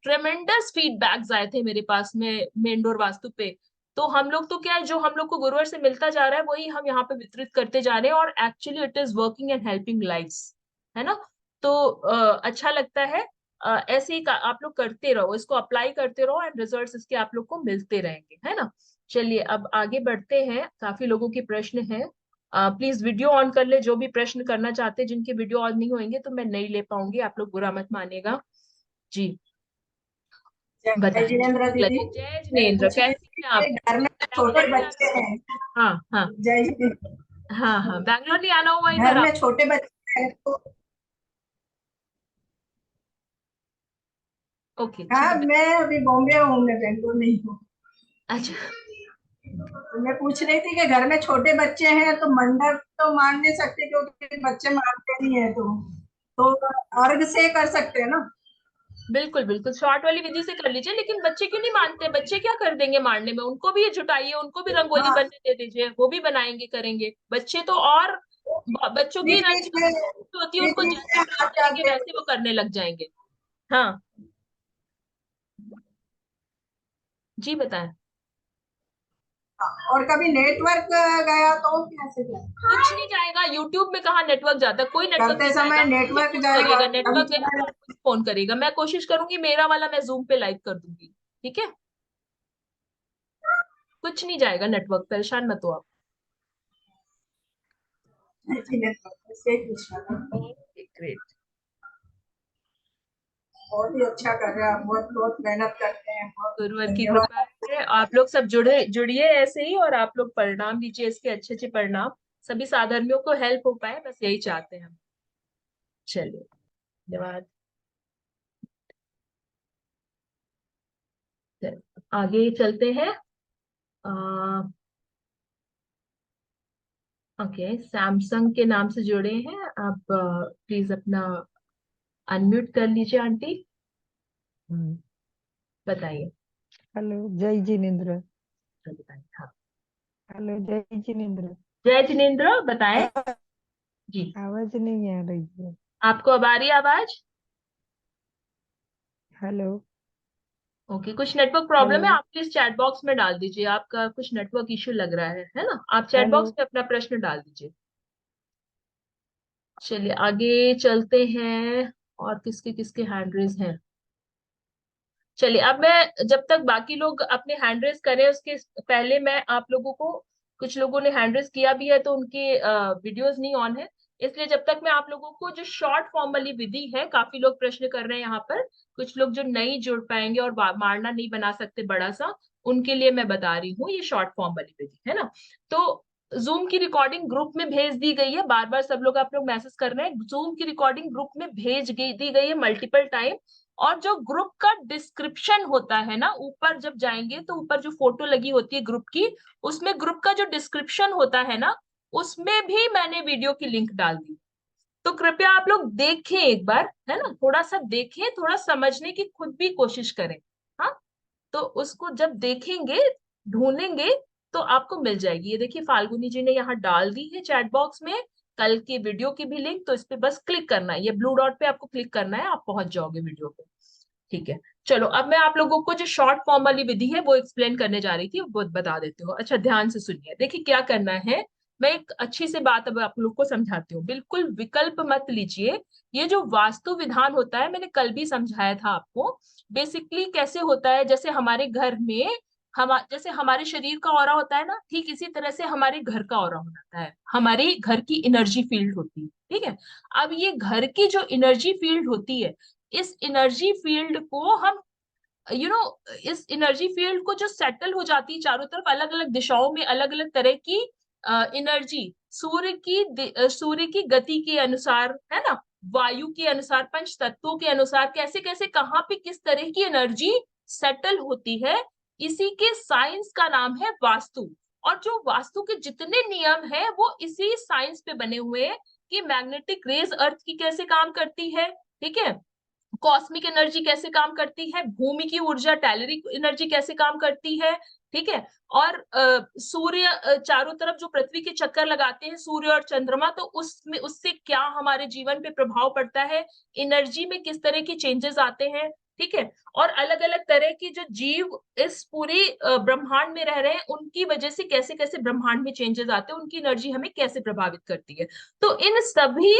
ट्रेमेंडस फीडबैक्स आए थे मेरे पास में मेन डोर वास्तु पे। तो हम लोग तो क्या है, जो हम लोग को गुरुवर से मिलता जा रहा है वही हम यहाँ पे वितरित करते जा रहे हैं, और actually it is working and helping lives, है ना। तो अच्छा लगता है। ऐसे ही आप लोग करते रहो, इसको अप्लाई करते रहो, एंड रिजल्ट्स इसके आप लोग को मिलते रहेंगे, है ना। चलिए अब आगे बढ़ते हैं, काफी लोगों के प्रश्न हैं। प्लीज वीडियो ऑन कर ले, जो भी प्रश्न करना चाहते हैं। जिनके वीडियो ऑन नहीं होंगे तो मैं नहीं ले पाऊंगी, आप लोग बुरा मत मानिएगा जी। जय बताएं। जिनेन्द्र दीदी, जय मैं जिनेन्द्र, पूछ रही कैसी थी हैं आप? कि घर में छोटे बैंगलोर नहीं बच्चे आना हैं। हुआ? हाँ हाँ जय जिनेन्द्र। हाँ हाँ, बैंगलोर नहीं आना हुआ घर इधर में आप? छोटे बच्चे हैं तो ओके हाँ, ठीक है। मैं अभी बॉम्बे हूँ, मैं बेंगलोर नहीं हूँ। अच्छा, तो मैं पूछ रही थी कि घर में छोटे बच्चे हैं तो मंडप तो मान नहीं सकते क्योंकि बच्चे मानते नहीं है, तो अर्घ से कर सकते हैं ना। बिल्कुल बिल्कुल, शॉर्ट वाली विधि से कर लीजिए। लेकिन बच्चे क्यों नहीं मानते? बच्चे क्या कर देंगे मारने में? उनको भी जुटाइए, उनको भी रंगोली हाँ, बनने दे दीजिए, वो भी बनाएंगे, करेंगे। बच्चे तो और बच्चों की बीच एनर्जी बीच में होती है, बीच उनको बीच जैसे में आप हाथ करेंगे डालते हैं। वैसे वो करने लग जाएंगे। हाँ जी, बताएं। और कभी नेटवर्क गया तो कैसे क्या कुछ नहीं जाएगा, यूट्यूब में कहाँ नेटवर्क जाता है? कोई नेटवर्क करते नहीं समय जाएगा, मुझे नेटवर्क फोन जाएगा, करिएगा, कभी नेटवर्क गया चला तो जाए। मुझे फोन करिएगा, मैं कोशिश करूंगी मेरा वाला मैं जूम पे लाइव कर दूंगी, ठीक है। कुछ नहीं जाएगा नेटवर्क, परेशान मत हो आप। इससे पूछना था। Okay great. बहुत ही अच्छा कर रहे हैं आप, बहुत बहुत मेहनत करते हैं, बहुत गुरुवर की कृपा धन्यवाद। है, आप लोग सब जुड़िए ऐसे ही, और आप लोग परिणाम लीजिए, इसके अच्छे अच्छे परिणाम। सभी साधर्मियों को हेल्प हो पाए, बस यही चाहते हैं हम। चलिए, धन्यवाद। आगे चलते हैं। ओके, सैमसंग के नाम से जुड़े हैं आप, प्लीज अपना अनम्यूट कर लीजिए आंटी, बताइए। हेलो, जय जिनेन्द्र। बताइए, हाँ। हेलो, जय जिनेन्द्र। जय जिनेन्द्र, बताएं जी। आवाज नहीं आ रही है। आपको अब आ रही है आवाज? हेलो। ओके, कुछ नेटवर्क प्रॉब्लम है, हेलो। आप प्लीज चैट बॉक्स में डाल दीजिए, आपका कुछ नेटवर्क इश्यू लग रहा है ना। आप चैट हेलो। बॉक्स में अपना प्रश्न डाल दीजिए। चलिए आगे चलते हैं, और किसके किसके हैंड रेज हैं। चलिए, अब मैं जब तक बाकी लोग अपने हैंड रेज करें उसके पहले मैं आप लोगों को, कुछ लोगों ने हैंड रेज किया भी है तो उनके वीडियोस नहीं ऑन है, इसलिए जब तक मैं आप लोगों को जो शॉर्ट फॉर्म वाली विधि है, काफी लोग प्रश्न कर रहे हैं यहाँ पर, कुछ लोग जो नहीं जुड़ पाएंगे और मारना नहीं बना सकते बड़ा सा, उनके लिए मैं बता रही हूँ ये शॉर्ट फॉर्म वाली विधि है ना। तो जूम की रिकॉर्डिंग ग्रुप में भेज दी गई है, बार बार सब लोग आप लोग मैसेज कर रहे हैं, जूम की रिकॉर्डिंग ग्रुप में दी गई है मल्टीपल टाइम। और जो ग्रुप का डिस्क्रिप्शन होता है ना, ऊपर जब जाएंगे तो ऊपर जो फोटो लगी होती है ग्रुप की, उसमें ग्रुप का जो डिस्क्रिप्शन होता है ना, उसमें भी मैंने वीडियो की लिंक डाल दी। तो कृपया आप लोग देखें एक बार, है ना, थोड़ा सा देखें, थोड़ा समझने की खुद भी कोशिश करें। हाँ, तो उसको जब देखेंगे, ढूंढेंगे, तो आपको मिल जाएगी। ये देखिए फाल्गुनी जी ने यहाँ डाल दी है चैट बॉक्स में कल की वीडियो की भी लिंक, तो इस पे बस क्लिक करना है, ये ब्लू डॉट पे आपको क्लिक करना है, आप पहुंच जाओगे वीडियो पे। ठीक है, चलो अब मैं आप लोगों को जो शॉर्ट फॉर्म वाली विधि है वो एक्सप्लेन करने जा रही थी, वो बता देती हूँ। अच्छा, ध्यान से सुनिए, देखिए क्या करना है। मैं एक अच्छी से बात अब आप लोग को समझाती हूँ, बिल्कुल विकल्प मत लीजिए। ये जो वास्तु विधान होता है, मैंने कल भी समझाया था आपको, बेसिकली कैसे होता है, जैसे हमारे घर में जैसे हमारे शरीर का ऑरा होता है ना, ठीक इसी तरह से हमारे घर का ऑरा होता है, हमारे घर की एनर्जी फील्ड होती है। ठीक है, अब ये घर की जो एनर्जी फील्ड होती है, इस एनर्जी फील्ड को हम इस एनर्जी फील्ड को जो सेटल हो जाती है चारों तरफ, अलग अलग दिशाओं में अलग अलग तरह की एनर्जी, सूर्य की गति के अनुसार, है ना, वायु के अनुसार, पंच तत्वों के अनुसार, कैसे कैसे कहाँ पे किस तरह की एनर्जी सेटल होती है, इसी के साइंस का नाम है वास्तु। और जो वास्तु के जितने नियम है वो इसी साइंस पे बने हुए हैं कि मैग्नेटिक रेज अर्थ की कैसे काम करती है, ठीक है, कॉस्मिक एनर्जी कैसे काम करती है, भूमि की ऊर्जा टेलरिक एनर्जी कैसे काम करती है, ठीक है, और सूर्य चारों तरफ जो पृथ्वी के चक्कर लगाते हैं सूर्य और चंद्रमा, तो उसमें उससे क्या हमारे जीवन पे प्रभाव पड़ता है, एनर्जी में किस तरह की चेंजेस आते हैं, ठीक है, और अलग अलग तरह की जो जीव इस पूरी ब्रह्मांड में रह रहे हैं उनकी वजह से कैसे कैसे ब्रह्मांड में चेंजेस आते हैं, उनकी एनर्जी हमें कैसे प्रभावित करती है। तो इन सभी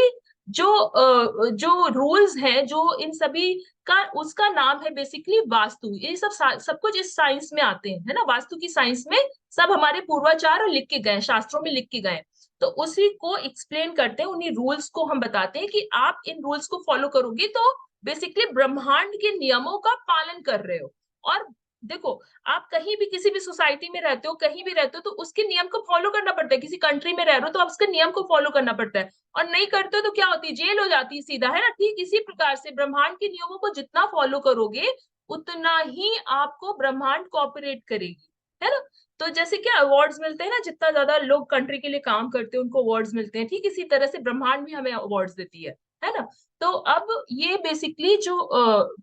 जो रूल्स हैं, जो इन सभी का, उसका नाम है बेसिकली वास्तु। ये सब कुछ इस साइंस में आते हैं, है ना, वास्तु की साइंस में सब हमारे पूर्वाचार लिख के गए, शास्त्रों में लिख के गए, तो उसी को एक्सप्लेन करते हैं, उन्हीं रूल्स को हम बताते हैं कि आप इन रूल्स को फॉलो करोगे तो बेसिकली ब्रह्मांड के नियमों का पालन कर रहे हो। और देखो, आप कहीं भी किसी भी सोसाइटी में रहते हो, कहीं भी रहते हो, तो उसके नियम को फॉलो करना पड़ता है। किसी कंट्री में रह रहे हो तो आप उसके नियम को फॉलो करना पड़ता है, और नहीं करते हो तो क्या होती है, जेल हो जाती है सीधा, है ना। ठीक इसी प्रकार से ब्रह्मांड के नियमों को जितना फॉलो करोगे उतना ही आपको ब्रह्मांड कोऑपरेट करेगी, है ना। तो जैसे क्या अवार्ड्स मिलते हैं ना, जितना ज्यादा लोग कंट्री के लिए काम करते हैं उनको अवार्ड्स मिलते हैं, ठीक इसी तरह से ब्रह्मांड भी हमें अवार्ड्स देती है ना। तो अब ये बेसिकली जो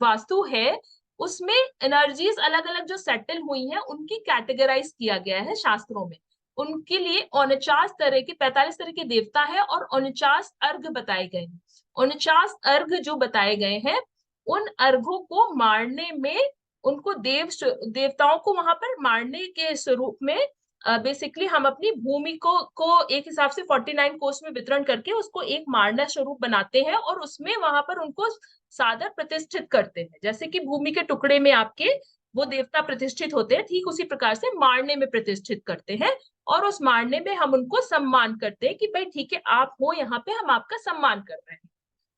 वास्तु है उसमें एनर्जीज अलग अलग जो सेटल हुई हैं उनकी कैटेगराइज किया गया है शास्त्रों में। उनके लिए 49 तरह के 45 तरह के देवता है और 49 अर्घ बताए गए हैं। 49 अर्घ जो बताए गए हैं, उन अर्घों को मारने में, उनको देवताओं को वहां पर मारने के स्वरूप में बेसिकली हम अपनी भूमि को एक हिसाब से 49 कोष में वितरण करके उसको एक मारना स्वरूप बनाते हैं, और उसमें वहां पर उनको सादर प्रतिष्ठित करते हैं। जैसे कि भूमि के टुकड़े में आपके वो देवता प्रतिष्ठित होते हैं, ठीक उसी प्रकार से मारने में प्रतिष्ठित करते हैं, और उस मारने में हम उनको सम्मान करते हैं कि भाई ठीक है, आप हो यहाँ पे, हम आपका सम्मान कर रहे हैं।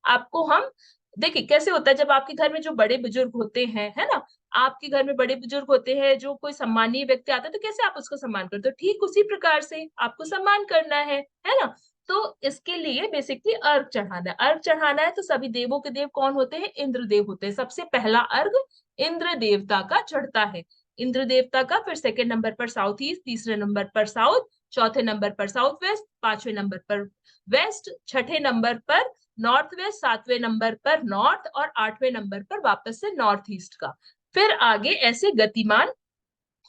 आपको हम, देखिए कैसे होता है, जब आपके घर में जो बड़े बुजुर्ग होते हैं, है ना, आपके घर में बड़े बुजुर्ग होते हैं, जो कोई सम्मानीय व्यक्ति आता है तो कैसे आप उसको सम्मान करते हो, ठीक उसी प्रकार से आपको सम्मान करना है ना। तो इसके लिए बेसिकली अर्घ चढ़ाना है। अर्घ चढ़ाना है तो सभी देवों के देव कौन होते हैं, इंद्र देव होते हैं। सबसे पहला अर्घ इंद्र देवता का चढ़ता है, इंद्र देवता का, फिर सेकंड नंबर पर साउथ ईस्ट, तीसरे नंबर पर साउथ, चौथे नंबर पर साउथ वेस्ट, पांचवें नंबर पर वेस्ट, छठे नंबर पर नॉर्थ वेस्ट, सातवें नंबर पर नॉर्थ, और आठवें नंबर पर वापस से नॉर्थ ईस्ट का। फिर आगे ऐसे गतिमान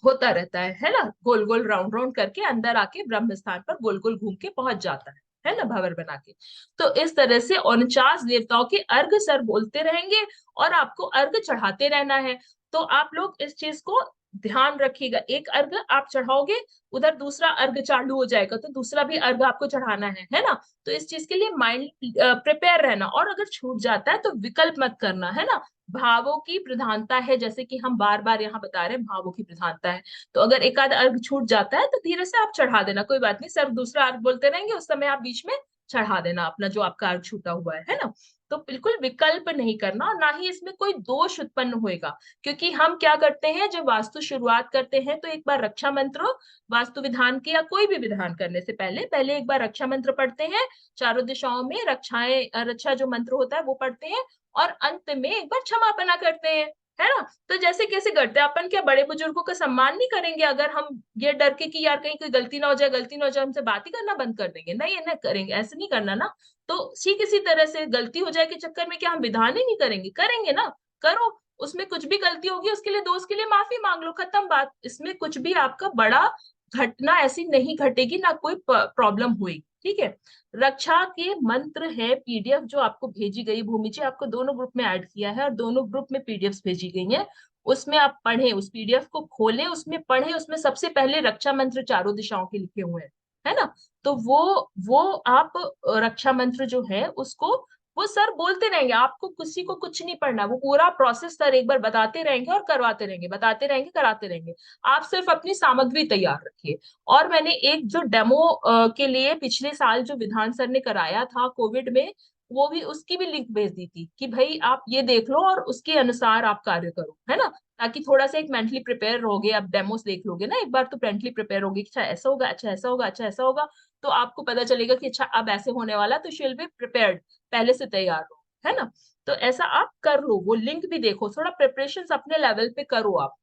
होता रहता है ना, गोल गोल राउंड राउंड करके अंदर आके ब्रह्म स्थान पर गोल गोल घूम के पहुंच जाता है ना, भंवर बना के। तो इस तरह से 49 देवताओं के अर्घ सर बोलते रहेंगे और आपको अर्घ चढ़ाते रहना है। तो आप लोग इस चीज को ध्यान रखिएगा, एक अर्घ आप चढ़ाओगे, उधर दूसरा अर्घ चालू हो जाएगा, तो दूसरा भी अर्घ आपको चढ़ाना है ना। तो इस चीज के लिए माइंड प्रिपेयर रहना, और अगर छूट जाता है तो विकल्प मत करना, है ना। भावों की प्रधानता है, जैसे कि हम बार बार यहाँ बता रहे हैं, भावों की प्रधानता है। तो अगर एक आध अर्घ छूट जाता है तो धीरे से आप चढ़ा देना, कोई बात नहीं, सिर्फ दूसरा अर्घ बोलते रहेंगे, उस समय आप बीच में चढ़ा देना अपना जो आपका अर्घ छूटा हुआ है ना। तो बिल्कुल विकल्प नहीं करना, और ना ही इसमें कोई दोष उत्पन्न होएगा। क्योंकि हम क्या करते हैं, जब वास्तु शुरुआत करते हैं तो एक बार रक्षा मंत्र, वास्तु विधान के या कोई भी विधान करने से पहले पहले एक बार रक्षा मंत्र पढ़ते हैं, चारों दिशाओं में रक्षा जो मंत्र होता है वो पढ़ते हैं, और अंत में एक बार क्षमापना करते हैं, है ना। तो जैसे कैसे करते हैं अपन, क्या बड़े बुजुर्गों का सम्मान नहीं करेंगे अगर हम ये डर के कि यार कहीं कोई गलती ना हो जाए, गलती ना हो जाए, हमसे बात ही करना बंद कर देंगे? नहीं, ना करेंगे, ऐसे नहीं करना ना। तो ठीक इसी तरह से गलती हो जाए के चक्कर में क्या हम विधान ही नहीं करेंगे? करेंगे ना, करो। उसमें कुछ भी गलती होगी उसके लिए दोस्त के लिए माफी मांग लो, खत्म बात। इसमें कुछ भी आपका बड़ा घटना ऐसी नहीं घटेगी, ना कोई प्रॉब्लम हुई, ठीक है। रक्षा के मंत्र है पीडीएफ जो आपको भेजी गई, भूमि जी आपको दोनों ग्रुप में ऐड किया है और दोनों ग्रुप में पीडीएफ भेजी गई है। उसमें आप पढ़ें, उस पीडीएफ को खोलें, उसमें पढ़ें, उसमें सबसे पहले रक्षा मंत्र चारों दिशाओं के लिखे हुए हैं, है ना। तो वो आप रक्षा मंत्र जो है उसको वो सर बोलते रहेंगे, आपको किसी को कुछ नहीं पढ़ना, वो पूरा प्रोसेस सर एक बार बताते रहेंगे और करवाते रहेंगे, बताते रहेंगे, कराते रहेंगे। आप सिर्फ अपनी सामग्री तैयार रखिए। और मैंने एक जो डेमो के लिए पिछले साल जो विधान सर ने कराया था कोविड में, वो भी, उसकी भी लिंक भेज दी थी कि भाई आप ये देख लो और उसके अनुसार आप कार्य करो, है ना। ताकि थोड़ा सा एक मेंटली प्रिपेयर रहोगे, आप डेमोस देख लोगे ना एक बार तो मेंटली प्रिपेयर होगे कि अच्छा ऐसा होगा, अच्छा ऐसा होगा, अच्छा ऐसा होगा, तो आपको पता चलेगा कि अच्छा अब ऐसे होने वाला, तो शी विल बी प्रिपेयर्ड, पहले से तैयार हो, है ना। तो ऐसा आप कर लो, वो लिंक भी देखो, थोड़ा प्रिपरेशन अपने लेवल पे करो आप।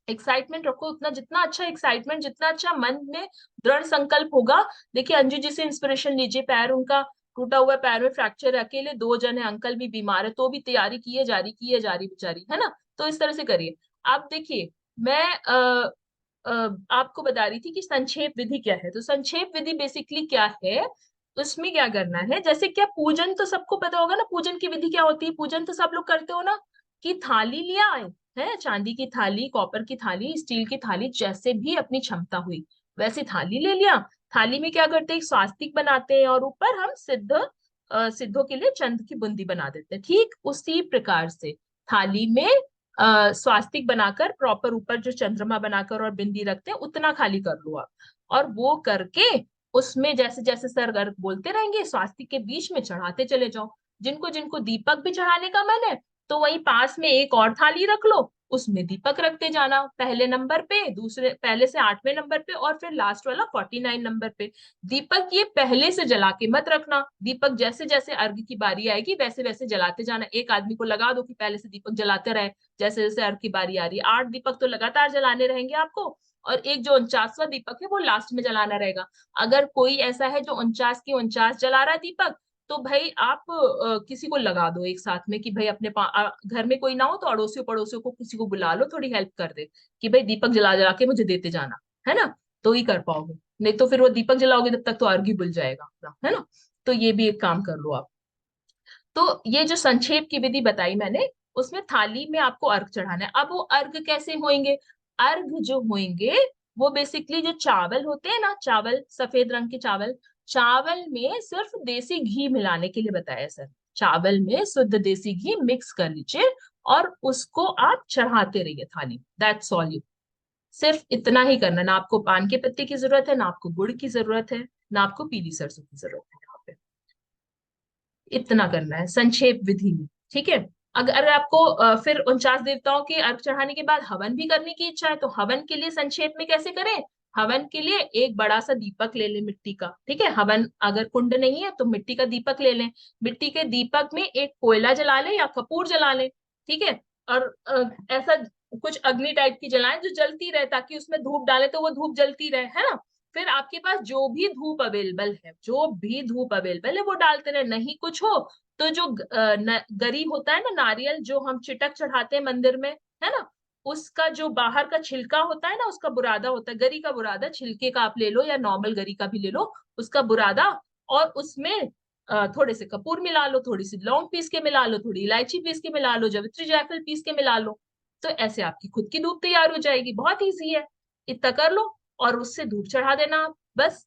एक्साइटमेंट रखो उतना, जितना अच्छा एक्साइटमेंट, जितना अच्छा मन में दृढ़ संकल्प होगा। देखिए अंजू जी से इंस्पिरेशन लीजिए, पैर उनका टूटा हुआ, पैर में फ्रैक्चर, अकेले 2 जन है, अंकल भी बीमार है, तो भी तैयारी किए जा रही बेचारी, है ना। तो इस तरह से करिए। आप देखिए, मैं आपको बता रही थी कि संक्षेप विधि क्या है। तो संक्षेप विधि बेसिकली क्या है, उसमें क्या करना है, जैसे क्या पूजन तो सबको पता होगा ना, पूजन की विधि क्या होती है, पूजन तो सब लोग करते हो ना, कि थाली लिया है, चांदी की थाली, कॉपर की थाली, स्टील की थाली, जैसे भी अपनी क्षमता हुई वैसे थाली ले लिया। थाली में क्या करते हैं, एक स्वास्तिक बनाते हैं और ऊपर हम सिद्धों के लिए चंद की बूंदी बना देते हैं। ठीक उसी प्रकार से थाली में स्वास्तिक बनाकर प्रॉपर ऊपर जो चंद्रमा बनाकर और बिंदी रखते हैं उतना खाली कर लो आप, और वो करके उसमें जैसे जैसे सर गर्ग बोलते रहेंगे स्वास्तिक के बीच में चढ़ाते चले जाओ। जिनको जिनको दीपक भी चढ़ाने का मन है तो वहीं पास में एक और थाली रख लो, उसमें दीपक रखते जाना, पहले नंबर पे, दूसरे पहले से 8वें नंबर पे, और फिर लास्ट वाला 49 नंबर पे। दीपक ये पहले से जला के मत रखना, दीपक जैसे जैसे अर्घ की बारी आएगी वैसे वैसे जलाते जाना। एक आदमी को लगा दो कि पहले से दीपक जलाते रहे, जैसे जैसे अर्घ की बारी आ रही है 8 दीपक तो लगातार जलाने रहेंगे आपको, और एक जो 49वां दीपक है वो लास्ट में जलाना रहेगा। अगर कोई ऐसा है जो 49 की 49 जला रहा है दीपक, तो भाई आप किसी को लगा दो एक साथ में, कि भाई अपने घर में कोई ना हो तो अड़ोसियों पड़ोसियों को किसी को बुला लो, थोड़ी हेल्प कर दे कि भाई दीपक जला जला के मुझे देते जाना, है ना। तो ही कर पाओगे, नहीं तो फिर वो दीपक जलाओगे तब तक तो अर्घ ही बुझ जाएगा अपना, है ना। तो ये भी एक काम कर लो आप। तो ये जो संक्षेप की विधि बताई मैंने, उसमें थाली में आपको अर्घ चढ़ाना है। अब वो अर्घ कैसे होंगे, अर्घ जो होंगे वो बेसिकली जो चावल होते हैं ना, चावल सफेद रंग के चावल, चावल में सिर्फ देसी घी मिलाने के लिए बताया सर। चावल में शुद्ध देसी घी मिक्स कर लीजिए और उसको आप चढ़ाते रहिए थाली, दैट्स ऑल। यू सिर्फ इतना ही करना, ना आपको पान के पत्ते की जरूरत है, ना आपको गुड़ की जरूरत है, ना आपको पीली सरसों की जरूरत है। यहाँ पे इतना करना है संक्षेप विधि में, ठीक है। अगर आपको फिर 49 देवताओं के अर्घ चढ़ाने के बाद हवन भी करने की इच्छा है तो हवन के लिए संक्षेप में कैसे करें, हवन के लिए एक बड़ा सा दीपक ले लें मिट्टी का, ठीक है। हवन अगर कुंड नहीं है तो मिट्टी का दीपक ले लें, मिट्टी के दीपक में एक कोयला जला लें या कपूर जला लें, ठीक है। और ऐसा कुछ अग्नि टाइप की जलाएं जो जलती रहे, ताकि उसमें धूप डालें तो वो धूप जलती रहे, है ना। फिर आपके पास जो भी धूप अवेलेबल है, जो भी धूप अवेलेबल है वो डालते रहे। नहीं कुछ हो तो जो गरी होता है ना, नारियल जो हम चिटक चढ़ाते हैं मंदिर में, है ना, उसका जो बाहर का छिलका होता है ना, उसका बुरादा होता है, गरी का बुरादा, छिलके का आप ले लो या नॉर्मल गरी का भी ले लो, उसका बुरादा, और उसमें थोड़े से कपूर मिला लो, थोड़ी सी लौंग पीस के मिला लो, थोड़ी इलायची पीस के मिला लो, जवित्री जायफल पीस के मिला लो, तो ऐसे आपकी खुद की धूप तैयार हो जाएगी, बहुत ईजी है। इतना कर लो और उससे धूप चढ़ा देना आप, बस,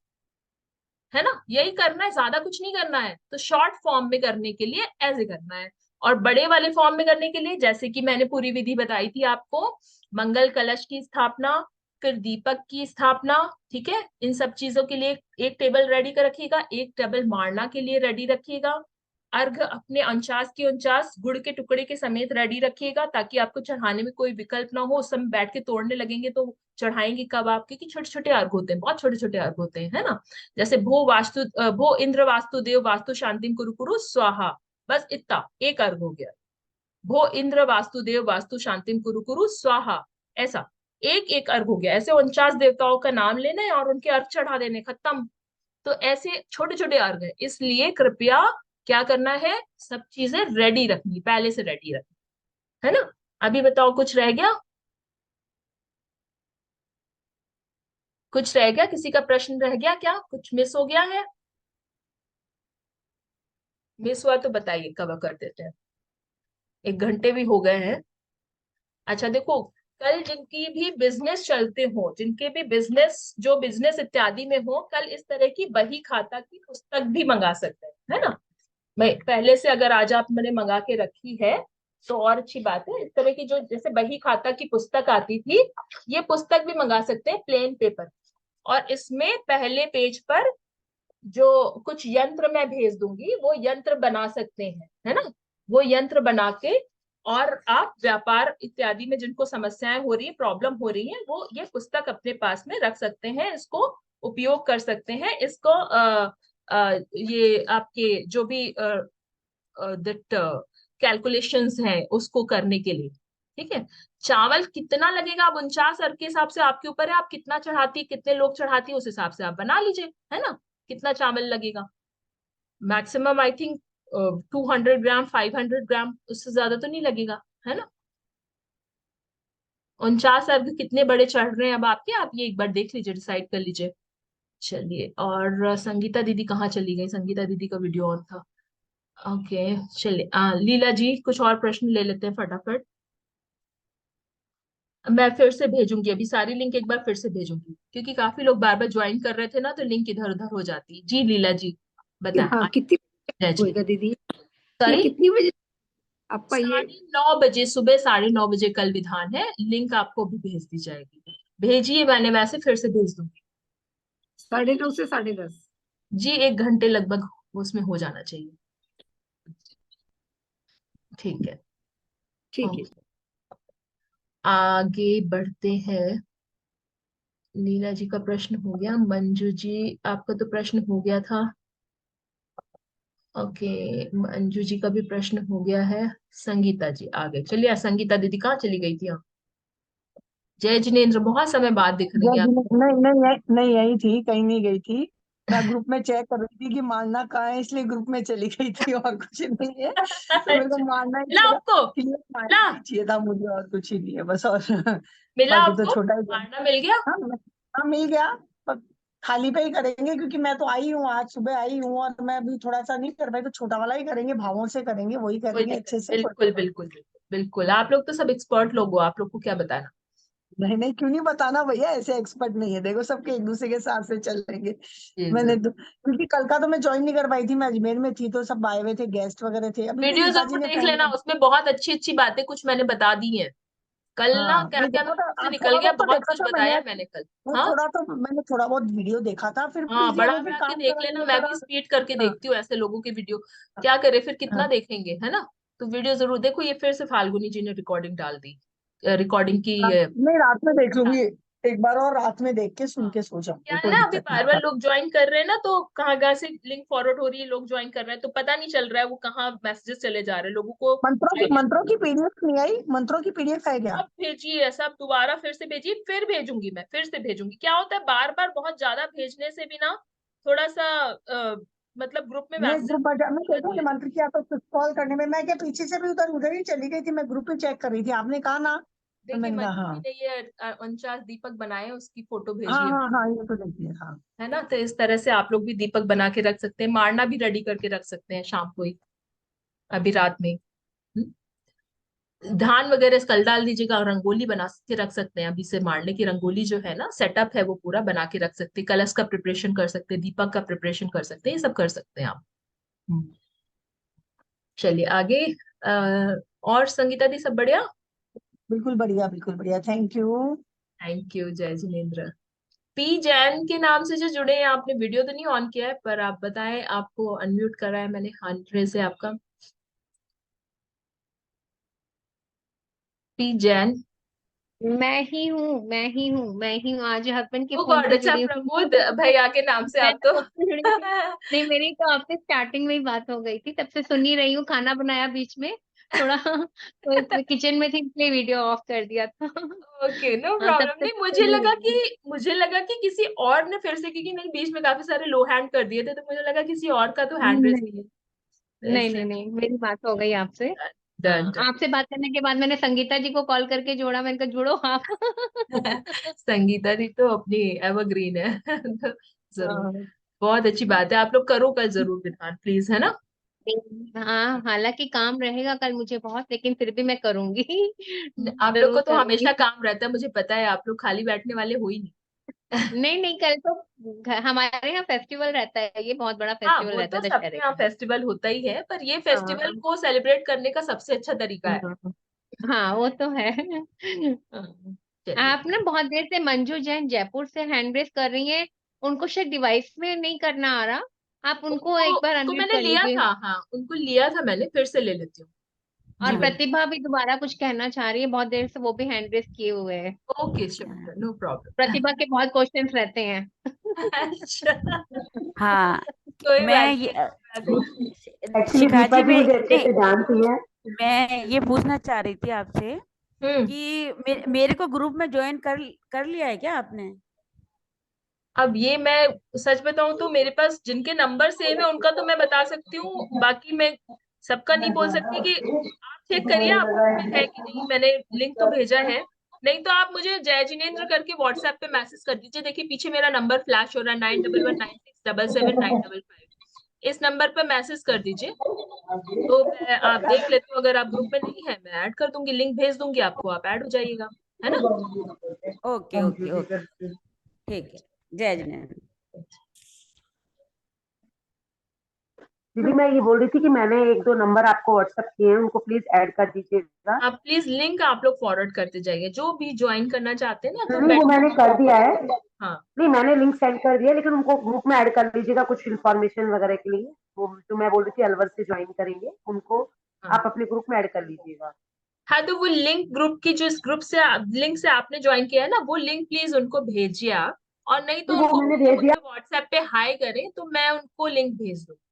है ना, यही करना है, ज्यादा कुछ नहीं करना है। तो शॉर्ट फॉर्म में करने के लिए ऐसे करना है, और बड़े वाले फॉर्म में करने के लिए जैसे कि मैंने पूरी विधि बताई थी आपको, मंगल कलश की स्थापना, फिर दीपक की स्थापना, ठीक है, इन सब चीजों के लिए एक टेबल रेडी कर रखिएगा, एक टेबल मारना के लिए रेडी रखिएगा, अर्घ अपने 49 के 49 गुड़ के टुकड़े के समेत रेडी रखिएगा, ताकि आपको चढ़ाने में कोई विकल्प ना हो, उस समय बैठ के तोड़ने लगेंगे तो चढ़ाएंगे कब आप, क्योंकि छोटे छोटे अर्घ होते हैं, बहुत छोटे छोटे अर्घ होते हैं, है ना। जैसे भो इंद्र वास्तुदेव वास्तु शांतिम कुरु कुरु स्वाहा, बस इतना एक अर्घ हो गया। भो इंद्र वास्तुदेव वास्तु शांतिम कुरु कुरु स्वाहा, ऐसा एक एक अर्घ हो गया। ऐसे 49 देवताओं का नाम लेना है और उनके अर्घ चढ़ा देने, खत्म। तो ऐसे छोटे छोटे अर्घ है, इसलिए कृपया क्या करना है, सब चीजें रेडी रखनी, पहले से रेडी रखनी, है ना। अभी बताओ, कुछ रह गया, कुछ रह गया, किसी का प्रश्न रह गया क्या, कुछ मिस हो गया है? मिस हुआ तो बताइए, कवर कर देते हैं, 1 घंटे भी हो गए हैं। अच्छा देखो, कल जिनकी भी बिजनेस चलते हो, जिनके भी बिजनेस, जो बिजनेस इत्यादि में हो, कल इस तरह की बही खाता की पुस्तक भी मंगा सकते हैं, है ना। मैं पहले से अगर आज आप मैंने मंगा के रखी है तो और अच्छी बात है। इस तरह की जो जैसे बही खाता की पुस्तक आती थी, ये पुस्तक भी मंगा सकते हैं, प्लेन पेपर, और इसमें पहले पेज पर जो कुछ यंत्र मैं भेज दूंगी, वो यंत्र बना सकते हैं, है ना। वो यंत्र बना के और आप व्यापार इत्यादि में जिनको समस्याएं हो रही है, प्रॉब्लम हो रही है, वो ये पुस्तक अपने पास में रख सकते हैं, इसको उपयोग कर सकते हैं, इसको ये आपके जो भी दैट कैलकुलेशंस हैं उसको करने के लिए, ठीक है। चावल कितना लगेगा, अब 49 अर्घ के हिसाब से आपके ऊपर है, आप कितना चढ़ाती, कितने लोग चढ़ाती, उस हिसाब से आप बना लीजिए, है ना, कितना चावल लगेगा। मैक्सिमम आई थिंक 200 ग्राम, 500 ग्राम, उससे ज्यादा तो नहीं लगेगा, है ना। 49 अर्घ कितने बड़े चढ़ रहे हैं अब आपके, आप ये एक बार देख लीजिए, डिसाइड कर लीजिए। चलिए, और संगीता दीदी कहाँ चली गई, संगीता दीदी का वीडियो ऑन था। ओके, चलिए लीला जी कुछ और प्रश्न ले लेते हैं फटाफट। मैं फिर से भेजूंगी, अभी सारी लिंक एक बार फिर से भेजूंगी, क्योंकि काफी लोग बार बार ज्वाइन कर रहे थे ना, तो लिंक इधर उधर हो जाती। जी लीला जी बताएं। हाँ, कितनी जय जी। होएगा दीदी, ये सॉरी, कितनी बजे आपका ये 9:30 सुबह 9:30 कल विधान है, लिंक आपको भी भेज दी जाएगी, भेजिए, मैंने वैसे फिर से भेज दूंगी। 9:30 से 10:30? जी 1 घंटे लगभग उसमें हो जाना चाहिए, ठीक है। ठीक है। आगे बढ़ते हैं। लीला जी का प्रश्न हो गया, मंजू जी आपका तो प्रश्न हो गया था। ओके, मंजू जी का भी प्रश्न हो गया है। संगीता जी आगे चलिए, संगीता दीदी कहाँ चली गई थी आप? जय जिनेन्द्र, बहुत समय बाद दिख रही है आप। नहीं नहीं नहीं नहीं, यही थी, कहीं नहीं गई थी। मैं ग्रुप में चेक कर रही थी कि मानना कहाँ है, इसलिए ग्रुप में चली गई थी, और कुछ नहीं है। तो मेरे को मानना ही मिला आपको? चाहिए, मानना ही चाहिए था मुझे, और कुछ ही नहीं है बस। और मिला बाकी तो आपको? छोटा ही मारना मिल गया? हाँ मिल गया, पर खाली पे ही करेंगे, क्योंकि मैं तो आई हूँ, आज सुबह आई हूँ, और मैं अभी थोड़ा सा नहीं कर पाई, तो छोटा वाला ही करेंगे, भावों से करेंगे, वही कोई करेंगे दिक्कत, अच्छे से। बिल्कुल बिल्कुल बिल्कुल बिल्कुल, आप लोग तो सब एक्सपर्ट लोग हो, आप लोग को क्या बताना। नहीं नहीं, क्यों नहीं बताना भैया, ऐसे एक्सपर्ट नहीं है, देखो सबके एक दूसरे के साथ से चल लेंगे। मैंने तो, क्योंकि कल का तो मैं ज्वाइन नहीं कर पाई थी, मैं अजमेर में थी, तो सब आए हुए थे, गेस्ट वगैरह थे। अभी तो वीडियो गीता जी जरूर ने देख फोन लेना, कर, उसमें बहुत अच्छी अच्छी बातें कुछ मैंने बता दी हैं कल ना, हाँ क्या नहीं क्या देखो तो, से आप निकल थोड़ा गया, बहुत तो बहुत देखा कुछ था बताया मैंने, मैंने कल। वो हाँ थोड़ा तो मैंने थोड़ा बहुत वीडियो देखा था, फिर हाँ, बिजी हो बढ़ा गए, फिर बढ़ा के काम देख करा लेना, ये मैं भी करा। स्पीड करके हाँ देखती हूँ ऐसे लोगों के वीडियो, क्या करे फिर, कितना हाँ देखेंगे, है ना। तो वीडियो जरूर देखो, ये फिर से फाल्गुनी जी ने रिकॉर्डिंग डाल दी, रिकॉर्डिंग की हाँ, नहीं रात में देख लूंगी, हाँ, एक बार और रात में देख के सुन के सो क्या जाऊंगी, है कोई ना, अभी दिक्कत नहीं बार बार है। लोग ज्वाइन कर रहे हैं ना, तो कहाँ कहाँ से लिंक फॉरवर्ड हो रही है, लोग ज्वाइन कर रहे हैं, तो पता नहीं चल रहा है वो कहाँ मैसेजेस चले जा रहे हैं, लोगों को आइडिया। मंत्रों की पीडीएफ नहीं आई, मंत्रों की पीडीएफ है क्या? अब भेजिए, सब दोबारा फिर से भेजिए, फिर भेजूंगी, मैं फिर से भेजूंगी। क्या होता है, बार बार बहुत ज्यादा भेजने से भी ना थोड़ा सा मतलब ग्रुप में मैं मैसेजेस ग्रुप बजा मैं दिक्कत देखूंगी, है। मंत्र की आपको कॉल करने में, मैं क्या पीछे से भी उधर उधर ही चली गई थी, मैं ग्रुप ही चेक कर रही थी, आपने कहा ना, तो देखिए मैंने कहा मंजू जी हाँ। ने ये 49 दीपक बनाए, उसकी फोटो हाँ भेजी है, हाँ हाँ, ये तो देखिए, हाँ है ना। तो इस तरह से आप लोग भी दीपक बना के रख सकते हैं, मारना भी रेडी करके रख सकते हैं शाम को ही, अभी रात में। हम्म? धान वगैरह कल डाल दीजिएगा, और रंगोली बना के रख सकते हैं। अभी से मारने की रंगोली जो है ना, सेटअप है वो पूरा बना के रख सकते हैं। कलश का प्रिपरेशन कर सकते हैं, दीपक का प्रिपरेशन कर सकते हैं, ये सब कर सकते हैं आप। हम्म। चलिए आगे। और संगीता दी सब बढ़िया? बिल्कुल बढ़िया, बिल्कुल बढ़िया, थैंक यू। थैंक यू जय जिनेन्द्र। पी जैन के नाम से जो जुड़े हैं, आपने वीडियो तो नहीं ऑन किया है, पर आप बताएं, आपको अनम्यूट करा है मैंने, हैंड से आपका। पी जैन। मैं ही हूँ आज हस्बैंड के ओ फोन गॉड, से अच्छा जुड़ी हूँ। प्रमोद भैया के नाम से मैं आप तो। तो आपसे जुड़ी थी। नहीं, मेरी तो आपसे स्टार्टिंग में ही बात हो गई थी, तब से सुन ही रही हूँ। खाना बनाया बीच में थोड़ा तो किचन में थी, इसलिए वीडियो ऑफ कर दिया था। ओके, नो हाँ, तब प्रॉब्लम। से नहीं, तो मुझे सुन ही लगा रही हूँ। कि किसी और ने फिर से, क्योंकि मैंने बीच में काफी सारे लो हैंड कर दिए थे, तो मुझे लगा किसी और का तो हैंड रेस नहीं किया नहीं इसलिए। नहीं नहीं, मेरी बात हो गई आपसे। Done done. आपसे बात करने के बाद मैंने संगीता जी को कॉल करके जोड़ा, मैंने कहा जुड़ो आप। संगीता जी तो अपनी एवरग्रीन है। तो जरूर, हाँ। बहुत अच्छी बात है। आप लोग करो कल जरूर विधान, प्लीज, है ना? हाँ, हालांकि काम रहेगा कल मुझे बहुत, लेकिन फिर भी मैं करूंगी। आप लोग को जरूर तो हमेशा करूंगी। काम रहता है, मुझे पता है। आप लोग खाली बैठने वाले हो ही नहीं। नहीं नहीं, कल तो हमारे यहाँ फेस्टिवल रहता है, ये बहुत बड़ा हाँ, फेस्टिवल वो रहता तो है सबके दशहरे यहाँ का। फेस्टिवल होता ही है, पर ये फेस्टिवल हाँ को सेलिब्रेट करने का सबसे अच्छा तरीका है। हाँ हाँ, वो तो है। चलिए। आप ना बहुत देर से मंजू जैन जयपुर से हैंड रेस कर रही हैं, उनको शायद डिवाइस में नहीं करना आ रहा, आप उनको एक बार उनको अनम्यूट मैंने कर लिया लीजिए। था, हाँ उनको लिया था मैंने, फिर से ले लेती हूँ। जी और मैम। प्रतिभा भी दोबारा कुछ कहना चाह रही है, बहुत देर से वो भी हैंड रेस किए हुए हैं। Okay sure, no problem. Pratibha के बहुत क्वेश्चंस रहते हैं। अच्छा, हाँ, कोई मैं बात ये नहीं, कोई बात नहीं। एक्चुअली शिखा दीपा जी, जी मैं मुझे अच्छे नहीं, से जानती है। मैं ये पूछना चाह रही थी आपसे हम्म। कि मेरे को ग्रुप में ज्वाइन कर लिया है क्या आपने? अब ये मैं सच बताऊं तो मेरे पास जिनके नंबर सेव है उनका तो मैं बता सकती हूँ, बाकी मैं सबका नहीं बोल सकती। कि आप चेक करिए आप ग्रुप में है कि नहीं, मैंने लिंक तो भेजा है। नहीं तो आप मुझे जय जिनेन्द्र करके व्हाट्सएप पे मैसेज कर दीजिए। देखिए पीछे मेरा नंबर फ्लैश हो रहा है, 9119677955। इस नंबर पे मैसेज कर दीजिए, तो मैं आप देख लेती हूँ। अगर आप ग्रुप में नहीं है, मैं ऐड कर दूंगी, लिंक भेज दूंगी आपको, आप ऐड हो जाइएगा, है ना? ओके ओके ओके, ठीक है। जय जिनेन्द्र। दीदी मैं ये बोल रही थी कि मैंने एक दो नंबर आपको व्हाट्सएप किए हैं, उनको प्लीज ऐड कर दीजिएगा। आप प्लीज लिंक आप लोग फॉरवर्ड करते जाइए, जो भी ज्वाइन करना चाहते हैं ना, तो नहीं वो मैंने कर दिया है। हाँ नहीं मैंने लिंक सेंड कर दिया, लेकिन उनको ग्रुप में ऐड कर लीजिएगा कुछ इन्फॉर्मेशन वगैरह के लिए। वो जो मैं बोल रही थी अलवर से ज्वाइन करेंगे उनको हाँ। आप अपने ग्रुप में ऐड कर लीजिएगा। हाँ, तो वो लिंक ग्रुप की, जो इस ग्रुप से लिंक से आपने ज्वाइन किया है ना, वो लिंक प्लीज उनको भेजिए आप। और नहीं तो नहीं, वो उनको मैंने बोलिए भेज दिया। मुझे व्हाट्सएप पे हाई करें, तो मैं उनको लिंक भेज दूंगी।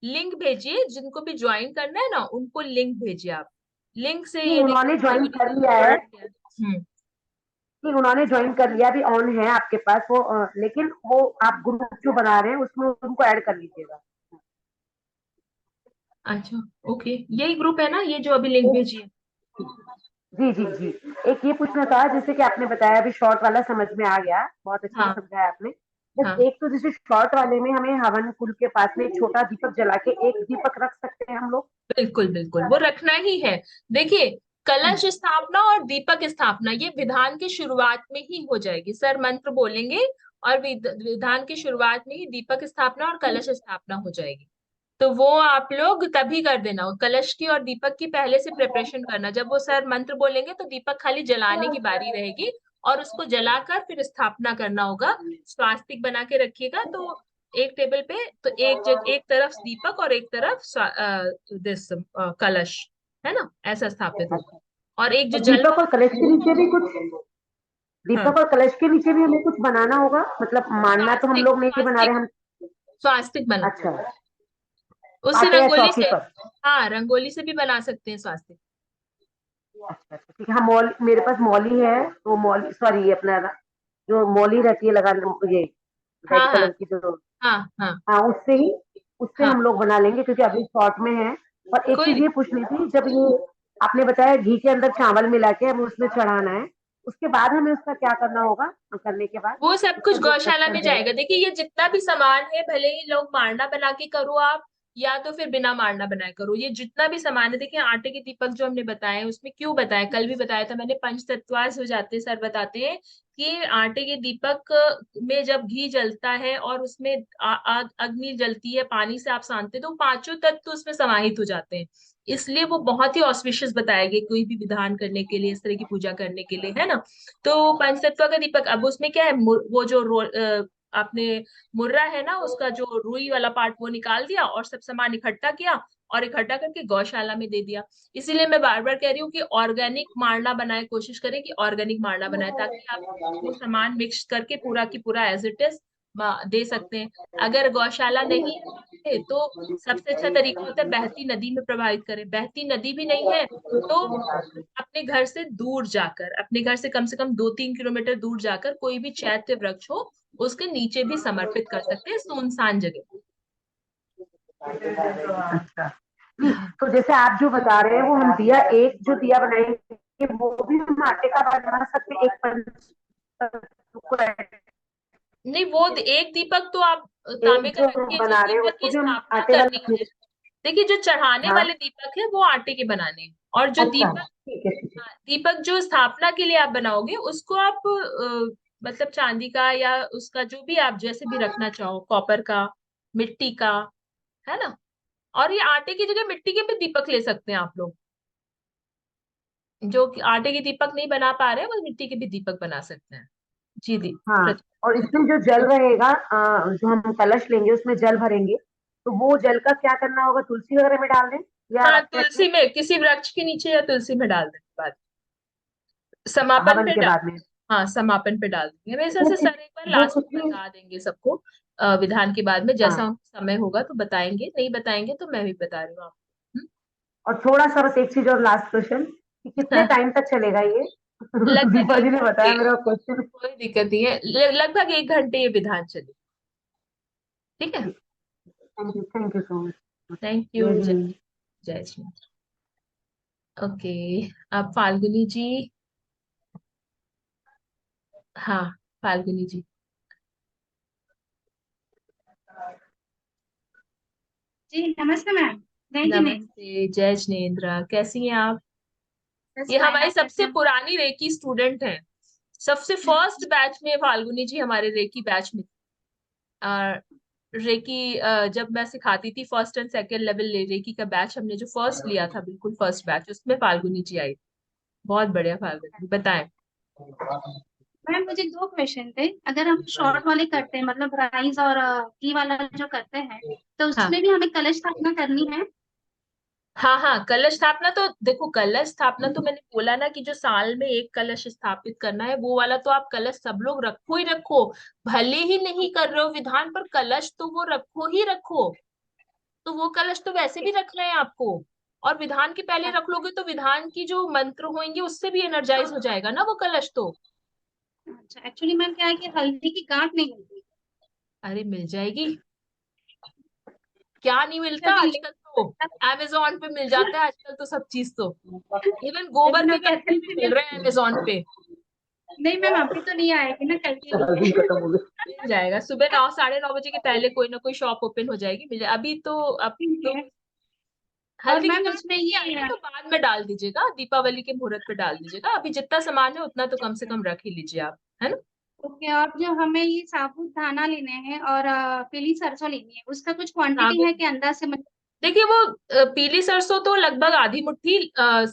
लिंक भेजिए, जिनको भी ज्वाइन करना है ना उनको लिंक भेजिए आप। लिंक से नहीं ये उन्होंने देखिए ज्वाइन सोनी कर को लिया है। फॉरवर्ड किया। नहीं उन्होंने ज्वाइन कर लिया, अभी ऑन है आपके पास वो लेकिन वो आप ग्रुप जो बना रहे हैं उसमें उनको ऐड कर लीजिएगा। अच्छा ओके, यही ग्रुप है ना ये जो अभी लिंक भेजी है? जी जी जी। एक ये पूछना था, जैसे कि आपने बताया अभी शॉर्ट वाला समझ में आ गया, बहुत अच्छे से हाँ समझाया आपने। बस हाँ, एक तो जैसे शॉर्ट वाले में हमें हवन कुंड के पास में एक छोटा दीपक जला के एक दीपक रख सकते हैं हम लोग। बिल्कुल बिल्कुल, वो रखना ही है। देखिए, कलश स्थापना और दीपक स्थापना ये विधान की शुरुआत में ही हो जाएगी। सर मंत्र बोलेंगे और विधान की शुरुआत में ही दीपक स्थापना और कलश स्थापना हो जाएगी। तो वो आप लोग तभी कर देना, कलश की और दीपक की पहले से प्रिपरेशन करना। जब वो सर मंत्र बोलेंगे तो दीपक खाली जलाने की बारी रहेगी, और उसको जलाकर फिर स्थापना करना होगा। स्वास्तिक बना के रखिएगा, तो एक टेबल पे तो एक तरफ दीपक और एक तरफ दिस कलश, है ना, ऐसा स्थापित होगा। और एक जो और जल दीपक और कलश के नीचे भी कुछ, हाँ, दीपक और कलश के नीचे भी हमें कुछ बनाना होगा, मतलब मानना तो हम स्वास्तिक लोग नहीं बना रहे स्वास्तिक हम। स्वास्तिक बना, अच्छा, उसी पाते या रंगोली चौकी से। पर। हाँ, रंगोली से भी बना सकते हैं स्वास्तिक। अच्छा अच्छा ठीक है। हाँ मेरे पास मौली है, तो मौली सॉरी ये अपना जो मौली रहती है लगाने, ये हाँ रेड हाँ कलर की जो, हाँ हाँ हाँ उससे हाँ, हम लोग बना लेंगे क्योंकि अभी शॉर्ट में है। और एक कोई चीज नहीं। ये पूछनी थी, जब ये आपने बताया घी के अंदर चावल मिला के हमें उसमें चढ़ाना है, उसके बाद हमें उसका क्या करना होगा, करने के बाद वो सब उसका कुछ जो गौशाला में प्रक्रिया है। जाएगा। देखिए, ये जितना भी सामान है, भले ही लोग मारना बना के करो आप, या तो फिर बिना मारना बनाया करो। ये जितना भी सामान है, देखिए आटे के दीपक जो हमने बताए हैं, उसमें क्यों बताया, कल भी बताया था मैंने, पंचतत्वास हो जाते हैं, सर बताते हैं कि आटे के दीपक में जब घी जलता है और उसमें अग्नि जलती है, पानी से आप सानते, तो पांचों तत्व उसमें समाहित हो जाते हैं। इसलिए वो बहुत ही ऑस्पिशियस बताया गया कोई भी विधान करने के लिए, इस तरह की पूजा करने के लिए, है ना। तो पंचतत्व का दीपक, अब उसमें क्या है, वो जो आपने मुर्रा है ना, उसका जो रुई वाला पार्ट वो निकाल दिया और सब सामान इकट्ठा किया और इकट्ठा करके गौशाला में दे दिया। इसीलिए मैं बार बार कह रही हूँ कि ऑर्गेनिक मारना बनाए, कोशिश करें कि ऑर्गेनिक मारना बनाए, ताकि आप वो सामान मिक्स करके पूरा की पूरा एज इट इज दे सकते हैं। अगर गौशाला नहीं है तो सबसे अच्छा तरीका होता है बहती नदी में प्रवाहित करें। बहती नदी भी नहीं है तो अपने घर से दूर जाकर, अपने घर से कम 2-3 किलोमीटर दूर जाकर कोई भी चैत्य वृक्ष हो, उसके नीचे भी समर्पित कर सकते हैं, सुनसान जगह। अच्छा, नहीं तो जैसे आप जो बता रहे हैं वो हम दिया, एक जो दिया बनाएंगे वो भी हम आटे का बना सकते हैं, नहीं, वो एक दीपक तो आप तांबे एक का जो रखिए, जिस बना रहे हैं दीपक उसको की भी हम स्थापना आटे का करनी है। देखिए, जो चढ़ाने हाँ वाले दीपक है वो आटे के बनाने हैं, और जो अच्छा दीपक, ठीक है ठीक है दीपक जो स्थापना के लिए आप बनाओगे उसको आप मतलब चांदी का या उसका जो भी आप जैसे भी रखना चाहो, कॉपर का, मिट्टी का, है ना। और ये आटे की जगह मिट्टी के भी दीपक ले सकते हैं आप लोग, जो कि आटे के दीपक नहीं बना पा रहे हैं वो मिट्टी के भी दीपक बना सकते हैं। जी दी हाँ। और इसमें जो जल रहेगा जो हम कलश लेंगे उसमें जल भरेंगे, तो वो जल का क्या करना होगा, तुलसी वगैरह में डाल दें या हाँ, रखें तुलसी अपने में, किसी वृक्ष के नीचे या तुलसी में डाल देने के बाद समापन हवन पे के डाल, बाद में? हाँ समापन पे डाल देंगे। मेरे हिसाब वो से कि, सर एक बार वो लास्ट में कितनी बता देंगे सबको, विधान के बाद में, जैसा हाँ उनको समय होगा तो बताएंगे, नहीं बताएंगे तो मैं भी बता रही हूँ आपको। और थोड़ा सा बस एक चीज और, लास्ट क्वेश्चन, कि कितने टाइम तक चलेगा ये? लगभग दीपा जी 1 ने बताया घंटे, मेरा क्वेश्चन। कोई दिक्कत नहीं है, लगभग 1 घंटे ये विधान चले। ठीक है, thank you so much. Thank जय यू। जय हिंद। जय श्री। ओके, अब फाल्गुनी जी। हाँ, फाल्गुनी जी। जी नमस्ते मैम। जय जिनेन्द्र। नमस्ते, जय जिनेन्द्र, कैसी हैं आप? बस ये फाइन, हमारी आप कैसे सबसे हैं? पुरानी रेकी स्टूडेंट हैं, सबसे फर्स्ट बैच में फाल्गुनी जी हमारे रेकी बैच में। और रेकी जब मैं सिखाती थी first and second level reiki का बैच, हमने जो फर्स्ट लिया था, बिल्कुल फर्स्ट बैच, उसमें फाल्गुनी जी आई। बहुत बढ़िया फाल्गुनी, बताएं। मैम मुझे 2 क्वेश्चन थे। अगर हम शॉर्ट वाले करते हैं, मतलब राइस और घी वाला जो करते हैं, तो हाँ उसमें भी हमें कलश स्थापना करनी है? हाँ हाँ, कलश स्थापना तो देखो, कलश स्थापना तो मैंने बोला ना कि जो साल में एक कलश स्थापित करना है, वो वाला तो आप कलश सब लोग रखो ही रखो। भले ही नहीं कर रहे हो विधान, पर कलश तो वो रखो ही रखो। तो वो कलश तो वैसे भी रखना है आपको, और विधान के पहले रख लोगे तो विधान की जो मंत्र होंगे उससे भी एनर्जाइज हो जाएगा ना वो कलश तो। अच्छा, एक्चुअली मैम क्या है कि हल्दी की गांठ नहीं मिलती। अरे मिल जाएगी, क्या नहीं मिलता अभी आजकल तो, अमेजोन पे मिल जाता है आजकल तो सब चीज तो, इवन गोबर लेकिन के अभी कट्टे भी मिल असेंबली रहे हैं अमेजोन पे। नहीं मैम, अभी तो नहीं आएगी ना, कल के लिए। मिल जाएगा, सुबह 9-9:30 बजे के पहले कोई ना कोई शॉप ओपन हो जाएगी, मिल जाए। अभी तो, अब ठीक तो है। और हल्दी की मैम गांठ उसमें नहीं आई ना, ये तो बाद में डाल दीजिएगा, दीपावली के मुहूर्त पे डाल दीजिएगा। अभी जितना सामान है उतना तो कम से कम रख ही लीजिए आप, है ना। ओके, और जो हमें ये साबुत दाना लेने हैं और पीली सरसों लेनी है, उसका कुछ क्वांटिटी साबुत, है कि अंदाज से मतलब? देखिए वो पीली सरसों तो लगभग आधी मुट्ठी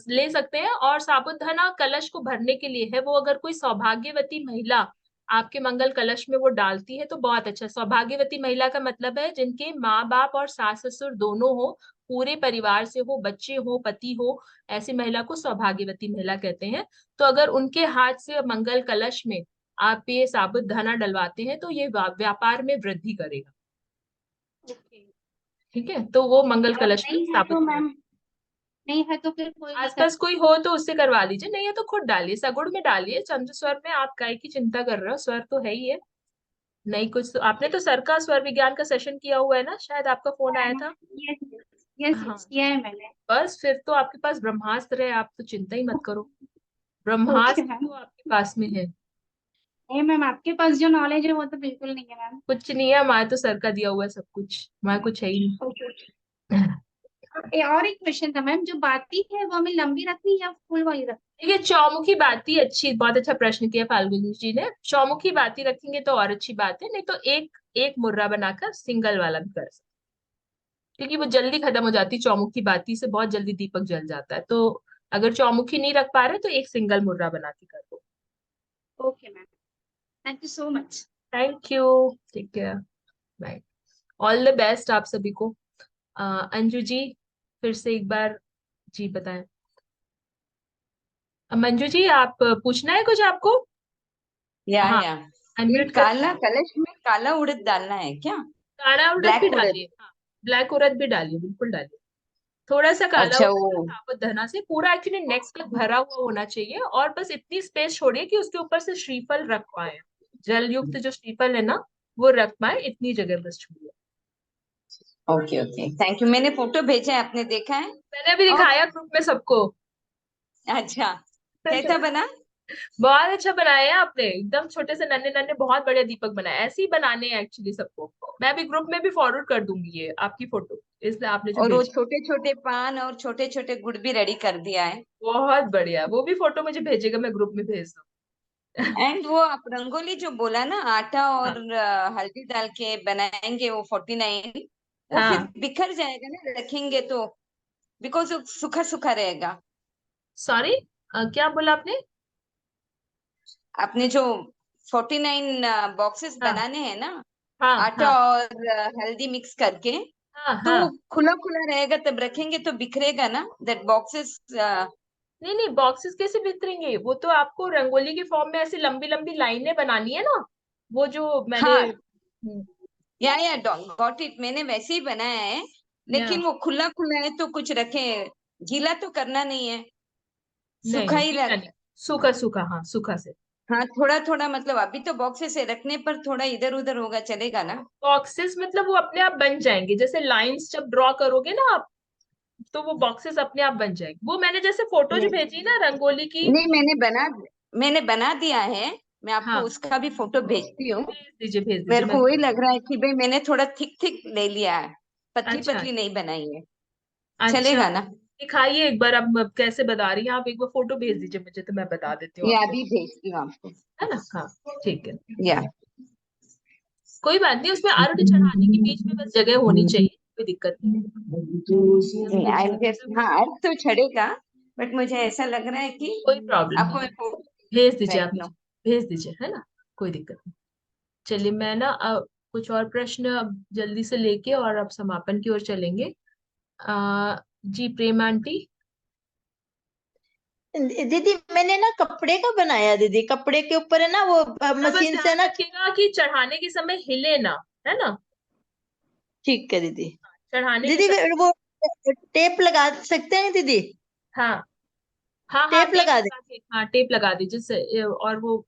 ले सकते हैं, और साबूदाना कलश को भरने के लिए है। वो अगर कोई सौभाग्यवती महिला आपके मंगल कलश में वो डालती है तो बहुत अच्छा। सौभाग्यवती महिला का मतलब है जिनके माँ बाप और सास ससुर दोनों हो, पूरे परिवार से हो, बच्चे हो, पति हो, ऐसी महिला को सौभाग्यवती महिला कहते हैं। तो अगर उनके हाथ से मंगल कलश में आप ये साबूदाना डलवाते हैं तो ये व्यापार में वृद्धि करेगा। ओके। ठीक है, तो वो मंगल और कलश में नहीं है स्थापित तो करें। मैम, नहीं है तो फिर कोई दिक्कत? आसपास कोई हो तो उससे करवा लीजिए, नहीं है तो खुद डालिए, सगुड़ में डालिए। चंद्र स्वर में आप काय की चिंता कर रहे हो, स्वर तो है ही है। नहीं कुछ तो, आपने तो सर का स्वर विज्ञान का सेशन किया हुआ है ना, शायद आपका फोन आया था। यस यस हाँ, यस, किया है मैंने। बस फिर तो आपके पास ब्रह्मास्त्र है, आप तो चिंता ही मत करो, ओके ब्रह्मास्त्र मैम। तो आपके पास में है। नहीं मैम, आपके पास जो नॉलेज है वो तो बिल्कुल नहीं है मैम। कुछ नहीं है, हमारे तो सर का दिया हुआ है सब कुछ, हमारा कुछ है ही नहीं। ओके और एक क्वेश्चन था मैम, जो बाती है वो हमें लंबी रखनी है या फूल वाली रखनी देखिए चौमुखी बाती अच्छी, बहुत अच्छा प्रश्न किया फाल्गुनी जी ने। चौमुखी बाती रखेंगे तो और अच्छी बात है, नहीं तो एक एक मुर्रा बनाकर सिंगल वाला भी कर सकते, क्योंकि वो जल्दी खत्म हो जाती है। चौमुखी बाती से बहुत जल्दी दीपक जल जाता है, तो अगर चौमुखी नहीं रख पा रहे तो एक सिंगल मुर्रा बना के कर दो। है? Okay ma'am, thank you so much. Thank you, take care, bye, all the best आप सभी को। अंजू जी फिर से एक बार जी बताएं। मंजू जी आप पूछना है कुछ आपको? या हाँ, या ये अनम्यूट कर। काला कलश में काला उड़द डालना है क्या? काला उड़द भी ब्लैक उड़द। डालिए, हाँ ब्लैक उड़द भी डालिए, बिल्कुल डालिए। थोड़ा सा काला अच्छा उड़द वो और साबूदाना से पूरा एक्चुअली नेक तक भरा हुआ होना चाहिए, और बस इतनी स्पेस छोड़िए कि उसके ऊपर से श्रीफल रख पाए, जल युक्त जो श्रीफल है ना वो रख पाए, इतनी जगह बस छोड़िए। Okay okay thank you. मैंने फोटो भेजा है, आपने देखा है? मैंने भी और दिखाया ग्रुप में सबको। अच्छा कैसा बना? बहुत अच्छा बनाया है आपने, एकदम छोटे से नन्हे नन्हे बहुत बड़े दीपक बनाए, ऐसे ही बनाने हैं एक्चुअली सबको। मैं भी ग्रुप में भी फॉरवर्ड कर दूंगी ये आपकी फोटो, इसलिए आपने जो और वो भेजी। छोटे छोटे पान और छोटे छोटे गुड़ भी रेडी कर दिया है। बहुत बढ़िया, वो भी फोटो मुझे भेजेगा, मैं ग्रुप में भेज दूँ। एंड वो आप रंगोली जो बोला ना, आटा हाँ और हल्दी डाल के बनाएंगे वो 49, वो फिर हाँ, बिखर जाएगा ना रखेंगे तो, बिकॉज वो सूखा सूखा रहेगा। सॉरी क्या बोला आपने? आपने जो 49 बॉक्सेस हाँ बनाने हैं ना, हाँ आटा हाँ और हल्दी मिक्स करके, हाँ तो वो हाँ। खुला खुला रहेगा, तब रखेंगे तो बिखरेगा ना दैट बॉक्सेस। नहीं नहीं, बॉक्सेस कैसे बिखरेंगे? वो तो आपको रंगोली के फॉर्म में ऐसी लंबी लंबी लाइनें बनानी है ना, वो जो मैंने हाँ या गॉट इट, मैंने वैसे ही बनाया है, या लेकिन वो खुला खुला है तो कुछ रखे, गीला तो करना नहीं है, नहीं सूखा नहीं ही गीला रख। नहीं, सूखा सूखा, हाँ सूखा से। हाँ थोड़ा थोड़ा, मतलब अभी तो बॉक्सेस से रखने पर थोड़ा इधर उधर होगा, चलेगा ना? बॉक्सेस मतलब वो अपने आप बन जाएंगे, जैसे लाइंस जब ड्रॉ करोगे ना आप, तो वो बॉक्सेस अपने आप बन जाएंगे। वो मैंने जैसे फोटो जो नहीं भेजी ना रंगोली की। नहीं, मैंने बना दिया है, मैं आपको हाँ उसका भी फोटो भेजती हूँ। भेज दीजिए, भेज दीजिए, मेरे मैं को वही देख। लग रहा है कि भाई मैंने थोड़ा थिक थिक ले लिया है, पतली अच्छा पतली नहीं बनाई है, अच्छा, चलेगा ना? दिखाइए एक बार आप कैसे बता रही हैं। आप एक बार फोटो भेज दीजिए मुझे, तो मैं बता देती हूँ ये आपको, अभी भेजती हूँ आपको। है ना? हाँ ठीक है, या कोई बात नहीं, उसमें अर्घ चढ़ाने के बीच में बस जगह होनी चाहिए, कोई दिक्कत नहीं है। आई गेस, हाँ अर्थ तो चढ़ेगा, बट मुझे ऐसा लग रहा है कि कोई प्रॉब्लम आपको नहीं है, मैं फोटो भेज दीजिए आप भेज मुझे, दूँ। भेज दीजिए, है ना? कोई दिक्कत नहीं। चलिए मैं ना कुछ और प्रश्न अब जल्दी से लेके और अब समापन की ओर चलेंगे। जी प्रेम आंटी। दीदी मैंने ना कपड़े का बनाया दीदी, कपड़े के ऊपर है ना वो बस मशीन से ध्यान ना। रखिएगा कि चढ़ाने के समय हिले ना, है ना? ठीक है दीदी। चढ़ाने के दीदी समय, वो टेप लगा सकते हैं दीदी? हाँ हाँ हाँ, टेप टेप लगा दे। लगा के, हाँ टेप लगा दीजिए और वो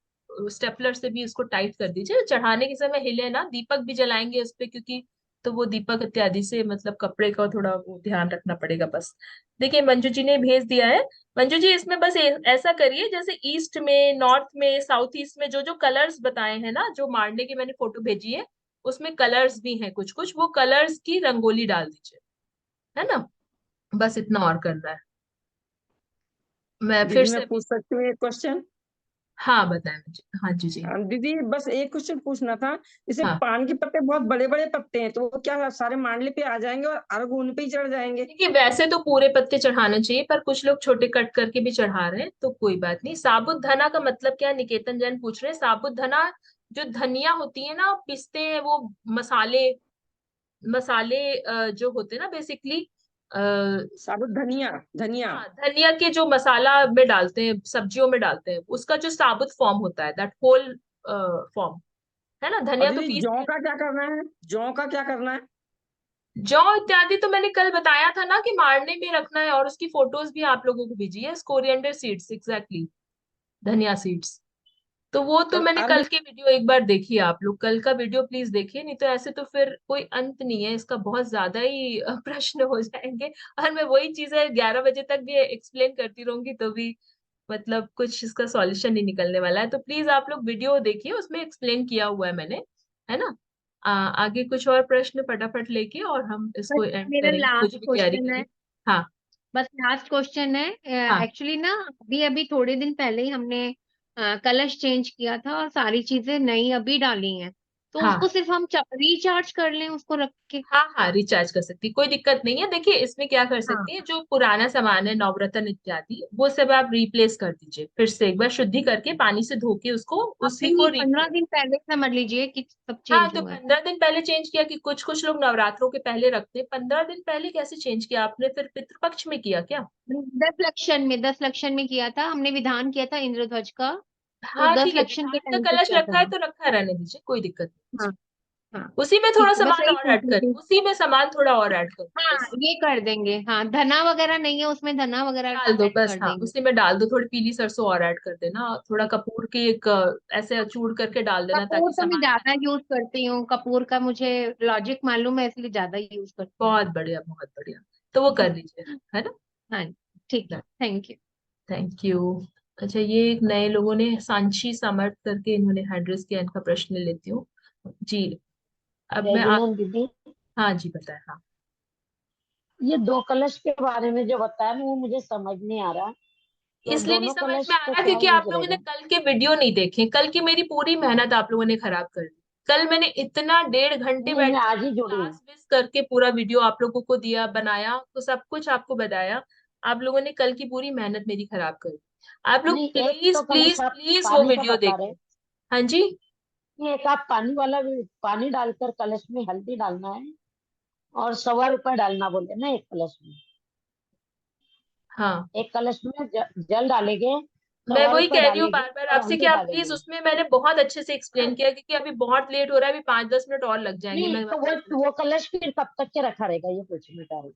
स्टेपलर से भी इसको टाइट कर दीजिए, चढ़ाने के समय हिले ना। दीपक भी जलाएंगे उस पे, क्योंकि तो वो दीपक इत्यादि से मतलब कपड़े का थोड़ा वो ध्यान रखना पड़ेगा बस। देखिए मंजू जी ने भेज दिया है। मंजू जी इसमें बस ऐसा करिए, जैसे ईस्ट में, नॉर्थ में, साउथ ईस्ट में जो जो कलर्स बताए हैं ना, जो मारने की मैंने फोटो भेजी है उसमें कलर्स भी हैं कुछ कुछ, वो कलर्स की रंगोली डाल दीजिए, है ना? बस इतना और करना है। मैं फिर दीदी मैं से, पूछ सकती हूँ एक क्वेश्चन? हाँ बताएं मुझे, हाँ जी जी। दीदी बस एक क्वेश्चन पूछना था। जैसे हाँ पान के पत्ते बहुत बड़े बड़े पत्ते हैं, तो वो क्या सारे मांडले पे आ जाएंगे और अर्घ उन पे ही चढ़ जाएंगे? देखिए वैसे तो पूरे पत्ते चढ़ाना चाहिए, पर कुछ लोग छोटे कट करके भी चढ़ा रहे हैं, तो कोई बात नहीं। साबुत धना का मतलब क्या है, निकेतन जैन पूछ रहे हैं। साबुत धना जो धनिया होती है ना, पिसते हैं वो मसाले, मसाले जो होते हैं ना बेसिकली, साबुत धनिया, धनिया। हाँ धनिया के जो मसाला में डालते हैं, सब्जियों में डालते हैं, उसका जो साबुत फॉर्म होता है, दैट होल फॉर्म, है ना? और धनिया तो दीदी पीस जौ के, का क्या करना है? जौ का क्या करना है? जौ इत्यादि तो मैंने कल बताया था ना कि मारने में रखना है, और उसकी फोटोज भी आप लोगों को भेजी है। कोरिएंडर सीड्स, एग्जैक्टली, धनिया सीड्स। तो वो तो और मैंने अर्घ? कल के वीडियो एक बार देखिए, आप लोग कल का वीडियो प्लीज देखिए, नहीं तो ऐसे तो फिर कोई अंत नहीं है इसका, बहुत ज्यादा ही प्रश्न हो जाएंगे, और मैं वही चीजें 11 बजे तक भी एक्सप्लेन करती रहूंगी तो भी मतलब कुछ इसका सॉल्यूशन नहीं निकलने वाला है। तो प्लीज आप लोग वीडियो देखिए, उसमें एक्सप्लेन किया हुआ है मैंने, है ना? आगे कुछ और प्रश्न फटाफट लेके और हम इसको बस एंड मेरा करेंगे, मुझे लास्ट भी तैयारी क्वेश्चन करनी। है, हाँ बस लास्ट क्वेश्चन है। हाँ एक्चुअली ना अभी अभी थोड़े दिन पहले ही हमने कलश चेंज किया था और सारी चीजें नई अभी डाली हैं, तो हाँ उसको सिर्फ हम रिचार्ज कर लें उसको रख के? हाँ हाँ रिचार्ज कर सकती, कोई दिक्कत नहीं है। देखिए इसमें क्या कर हाँ सकती है, जो पुराना सामान है नवरत्न इत्यादि वो सब आप रिप्लेस कर दीजिए, फिर से एक बार शुद्धि करके पानी से धो के उसको उसी को अभी 15 दिन पहले समझ लीजिए कि सब हाँ चेंज तो हुआ है। 15 दिन पहले चेंज किया कि कुछ कुछ लोग नवरात्रों के पहले रखते हैं, 15 दिन पहले कैसे चेंज किया आपने, फिर पितृपक्ष में किया क्या? 10 लक्षण में किया था हमने, विधान किया था इंद्रध्वज का, तो हाँ दस ठीक है, लक्षण के विधान का टाइम पे कलश किया रखा था। है तो रखा रहने दीजिए, कोई दिक्कत नहीं। हाँ हाँ उसी में थोड़ा ठीक है, बस सामान यही और पूछ ऐड रही करें, थी। उसी में सामान थोड़ा और ऐड करो हाँ बस। ये कर देंगे, हाँ धना वगैरह नहीं है उसमें, धना वगैरह डाल दो ऐड बस, कर हाँ देंगे। उसी में डाल दो, थोड़ी पीली सरसों और ऐड कर देना, और थोड़ा कपूर की एक ऐसे चूड़ करके डाल देना कपूर ताकि तो मैं सामान ज्यादा यूज करती हूँ, कपूर का मुझे लॉजिक मालूम है इसलिए ज्यादा यूज करती हूँ। बहुत बढ़िया बहुत बढ़िया, तो वो कर लीजिए, है ना। हाँ ठीक है, थैंक यू। Thank you. अच्छा ये एक नए लोगों ने सांची समर्थ करके इन्होंने हैंड रेज किया, इनका प्रश्न लेती हूँ जी। अब जय मैं आप, जिनेन्द्र दीदी, हाँ जी बताएं। हाँ ये दो कलश के बारे में जो बताया ना वो मुझे समझ नहीं आ रहा, तो इसलिए नहीं दोनों समझ में कलश आ का रहा क्या क्योंकि यूज आप लोगों ने रहेगा? कल के वीडियो नहीं देखे, कल की मेरी पूरी मेहनत आप लोगों ने खराब कर दी। कल मैंने इतना 1.5 घंटे नहीं, बैठ मैं के आज ही जुड़ी हूँ। क्लास मिस करके पूरा वीडियो आप लोगों को दिया, बनाया, तो सब कुछ आपको बताया। आप लोगों ने कल की पूरी मेहनत मेरी खराब कर दी। आप लोग नहीं, एक प्लीज तो कलश प्लीज आप प्लीज वो पानी का वीडियो बता रहे, देखो। हाँ जी ये एक आप पानी वाला भी, पानी डालकर कलश में हल्दी डालना है और 1.25 रुपए डालना बोले ना एक कलश में। हाँ एक कलश में जल डालेंगे, मैं सवा वही रुपए कह रही हूँ डालेंगे बार बार और आपसे कि हल्दी आप प्लीज, डालेंगे। उसमें मैंने बहुत अच्छे से एक्सप्लेन किया क्योंकि अभी बहुत लेट हो रहा है, अभी 5-10 मिनट और लग जाएंगे, नहीं मैं तो वो कलश फिर कब तक के रखा रहेगा ये पूछ रहा हूँ।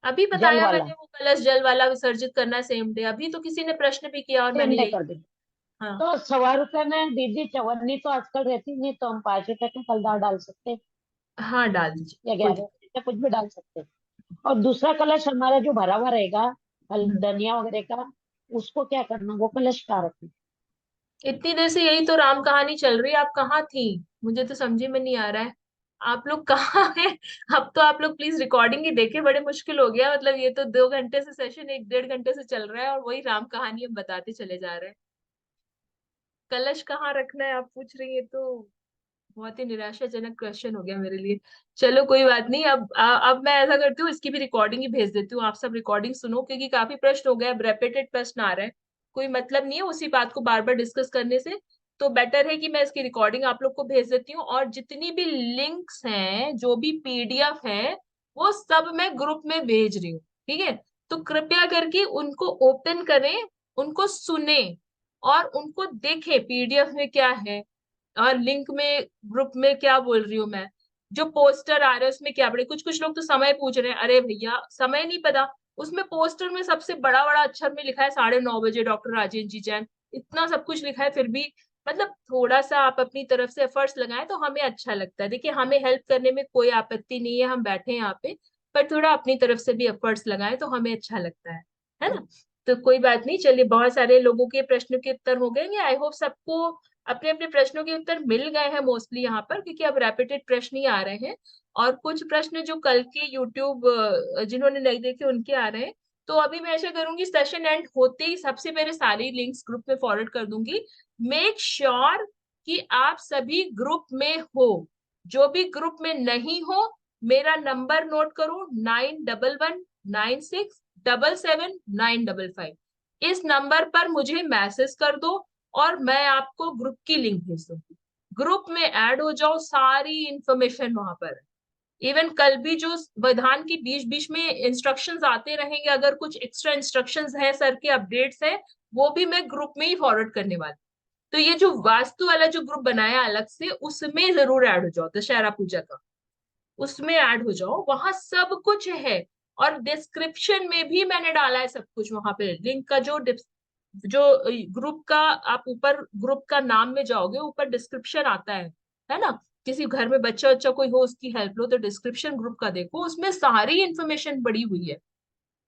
अभी जल बताया वाला मैंने, वो कलश जल वाला विसर्जित करना है सेम डे, अभी तो किसी ने प्रश्न भी किया और सेम मैंने डे यही, कर देंगे। हाँ तो 1.25 रुपए में दीदी चवन्नी तो आजकल रहती नहीं, तो हम 5 रुपए का फलदार डाल सकते हैं हाँ डाल दीजिए या कोई 11 रुपए का कुछ भी डाल सकते हैं। और दूसरा कलश हमारा जो भरा हुआ रहेगा दिक्कत। धनिया वगैरह का, उसको क्या करना, वो कलश कहाँ रखें? इतनी देर से यही तो राम कहानी चल रही है, आप कहाँ थी? मुझे तो समझे में नहीं आ रहा है आप लोग कहाँ हैं। अब तो आप लोग प्लीज रिकॉर्डिंग ही देखें, बड़े मुश्किल हो गया, मतलब ये तो 2 घंटे से सेशन 1-1.5 घंटे से चल रहा है और वही राम कहानी हम बताते चले जा रहे हैं। कलश कहाँ रखना है आप पूछ रही है, तो बहुत ही निराशाजनक क्वेश्चन हो गया मेरे लिए। चलो कोई बात नहीं, अब मैं ऐसा करती हूँ, इसकी भी रिकॉर्डिंग ही भेज देती हूँ, आप सब रिकॉर्डिंग सुनो क्योंकि काफी प्रश्न हो गए, अब रेपिटेड प्रश्न आ रहे हैं, कोई मतलब नहीं है उसी बात को बार बार डिस्कस करने से। तो बेटर है कि मैं इसकी रिकॉर्डिंग आप लोग को भेज देती हूँ, और जितनी भी लिंक्स हैं, जो भी पीडीएफ है, वो सब मैं ग्रुप में भेज रही हूँ, ठीक है। तो कृपया करके उनको ओपन करें, उनको सुने और उनको देखें पीडीएफ में क्या है, और लिंक में ग्रुप में क्या बोल रही हूँ मैं, जो पोस्टर आ रहे हैं उसमें क्या पड़े। कुछ कुछ लोग तो समय पूछ रहे हैं, अरे भैया समय नहीं पता, उसमें पोस्टर में सबसे बड़ा बड़ा अक्षर में लिखा है 9:30 बजे डॉक्टर राजेंद्र जी जैन, इतना सब कुछ लिखा है, फिर भी मतलब थोड़ा सा आप अपनी तरफ से एफर्ट्स लगाएं तो हमें अच्छा लगता है। देखिए हमें हेल्प करने में कोई आपत्ति नहीं है, हम बैठे हैं यहाँ पे, पर थोड़ा अपनी तरफ से भी एफर्ट्स लगाएं तो हमें अच्छा लगता है ना। तो कोई बात नहीं, चलिए बहुत सारे लोगों के प्रश्नों के उत्तर हो गए, आई होप सबको अपने अपने प्रश्नों के उत्तर मिल गए हैं मोस्टली यहाँ पर, क्योंकि अब रैपिटेड प्रश्न ही आ रहे हैं, और कुछ प्रश्न जो कल के यूट्यूब जिन्होंने नहीं देखे उनके आ रहे हैं। तो अभी मैं ऐसा करूंगी, सेशन एंड होते ही सबसे पहले सारी लिंक्स ग्रुप में फॉरवर्ड कर दूंगी। मेक श्योर कि आप सभी ग्रुप में हो, जो भी ग्रुप में नहीं हो मेरा नंबर नोट करो, 9119677955, इस नंबर पर मुझे मैसेज कर दो और मैं आपको ग्रुप की लिंक भेज दूंगी। ग्रुप में ऐड हो जाओ, सारी इंफॉर्मेशन वहां पर है। इवन कल भी जो विधान की बीच बीच में इंस्ट्रक्शंस आते रहेंगे, अगर कुछ एक्स्ट्रा इंस्ट्रक्शंस है, सर के अपडेट्स है, वो भी मैं ग्रुप में ही फॉरवर्ड करने वाली। तो ये जो वास्तु वाला जो ग्रुप बनाया अलग से, उसमें जरूर ऐड हो जाओ, दशहरा पूजा का उसमें ऐड हो जाओ, वहां सब कुछ है। और डिस्क्रिप्शन में भी मैंने डाला है सब कुछ, वहां पे लिंक का जो ग्रुप का, आप ऊपर ग्रुप का नाम में जाओगे, ऊपर डिस्क्रिप्शन आता है ना। किसी घर में बच्चा बच्चा कोई हो, उसकी हेल्प लो तो डिस्क्रिप्शन ग्रुप का देखो, उसमें सारी इंफॉर्मेशन पड़ी हुई है।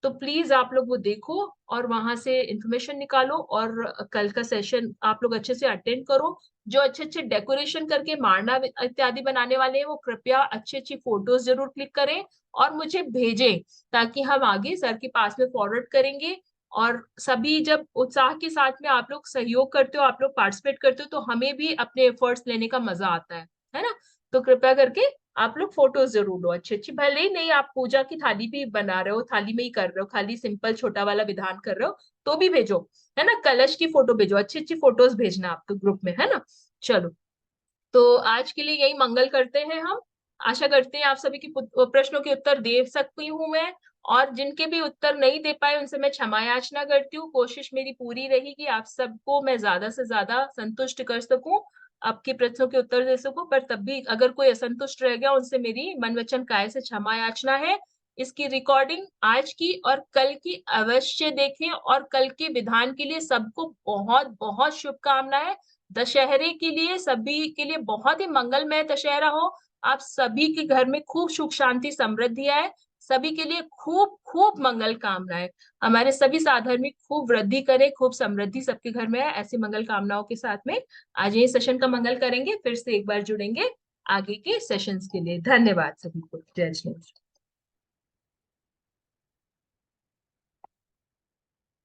तो प्लीज आप लोग वो देखो और वहां से इंफॉर्मेशन निकालो और कल का सेशन आप लोग अच्छे से अटेंड करो। जो अच्छे अच्छे डेकोरेशन करके मारना इत्यादि बनाने वाले हैं वो कृपया अच्छी अच्छी फोटोज जरूर क्लिक करें और मुझे भेजें, ताकि हम आगे सर के पास में फॉरवर्ड करेंगे। और सभी जब उत्साह के साथ में आप लोग सहयोग करते हो, आप लोग पार्टिसिपेट करते हो, तो हमें भी अपने एफर्ट्स लेने का मजा आता है ना। तो कृपया करके आप लोग फोटोज जरूर लो अच्छी अच्छी, भले ही नहीं आप पूजा की थाली भी बना रहे हो, थाली में ही कर रहे हो, खाली सिंपल छोटा वाला विधान कर रहे हो तो भी भेजो, है ना। कलश की फोटो भेजो, अच्छी अच्छी फोटोज भेजना आपके ग्रुप में, है ना। चलो, तो आज के लिए यही मंगल करते हैं हम। आशा करते हैं आप सभी की प्रश्नों के उत्तर दे सकती हूँ मैं, और जिनके भी उत्तर नहीं दे पाए उनसे मैं क्षमा याचना करती हूँ। कोशिश मेरी पूरी रही कि आप सबको मैं ज्यादा से ज्यादा संतुष्ट कर सकूं, आपके प्रश्नों के उत्तर दे सकूं, पर तब भी अगर कोई असंतुष्ट रह गया उनसे मेरी मन वचन काया से क्षमा याचना है। इसकी रिकॉर्डिंग आज की और कल की अवश्य देखें, और कल के विधान के लिए सबको बहुत बहुत शुभकामनाएं। दशहरे के लिए सभी के लिए बहुत ही मंगलमय दशहरा हो। आप सभी के घर में खूब सुख शांति समृद्धि आए, सभी के लिए खूब खूब मंगल कामनाएं। हमारे सभी साधर्मिक खूब वृद्धि करें, खूब समृद्धि सबके घर में आए, ऐसी मंगल कामनाओं के साथ में आज ये सेशन का मंगल करेंगे। फिर से एक बार जुड़ेंगे आगे के सेशंस के लिए। धन्यवाद सभी को। जय श्री कृष्ण।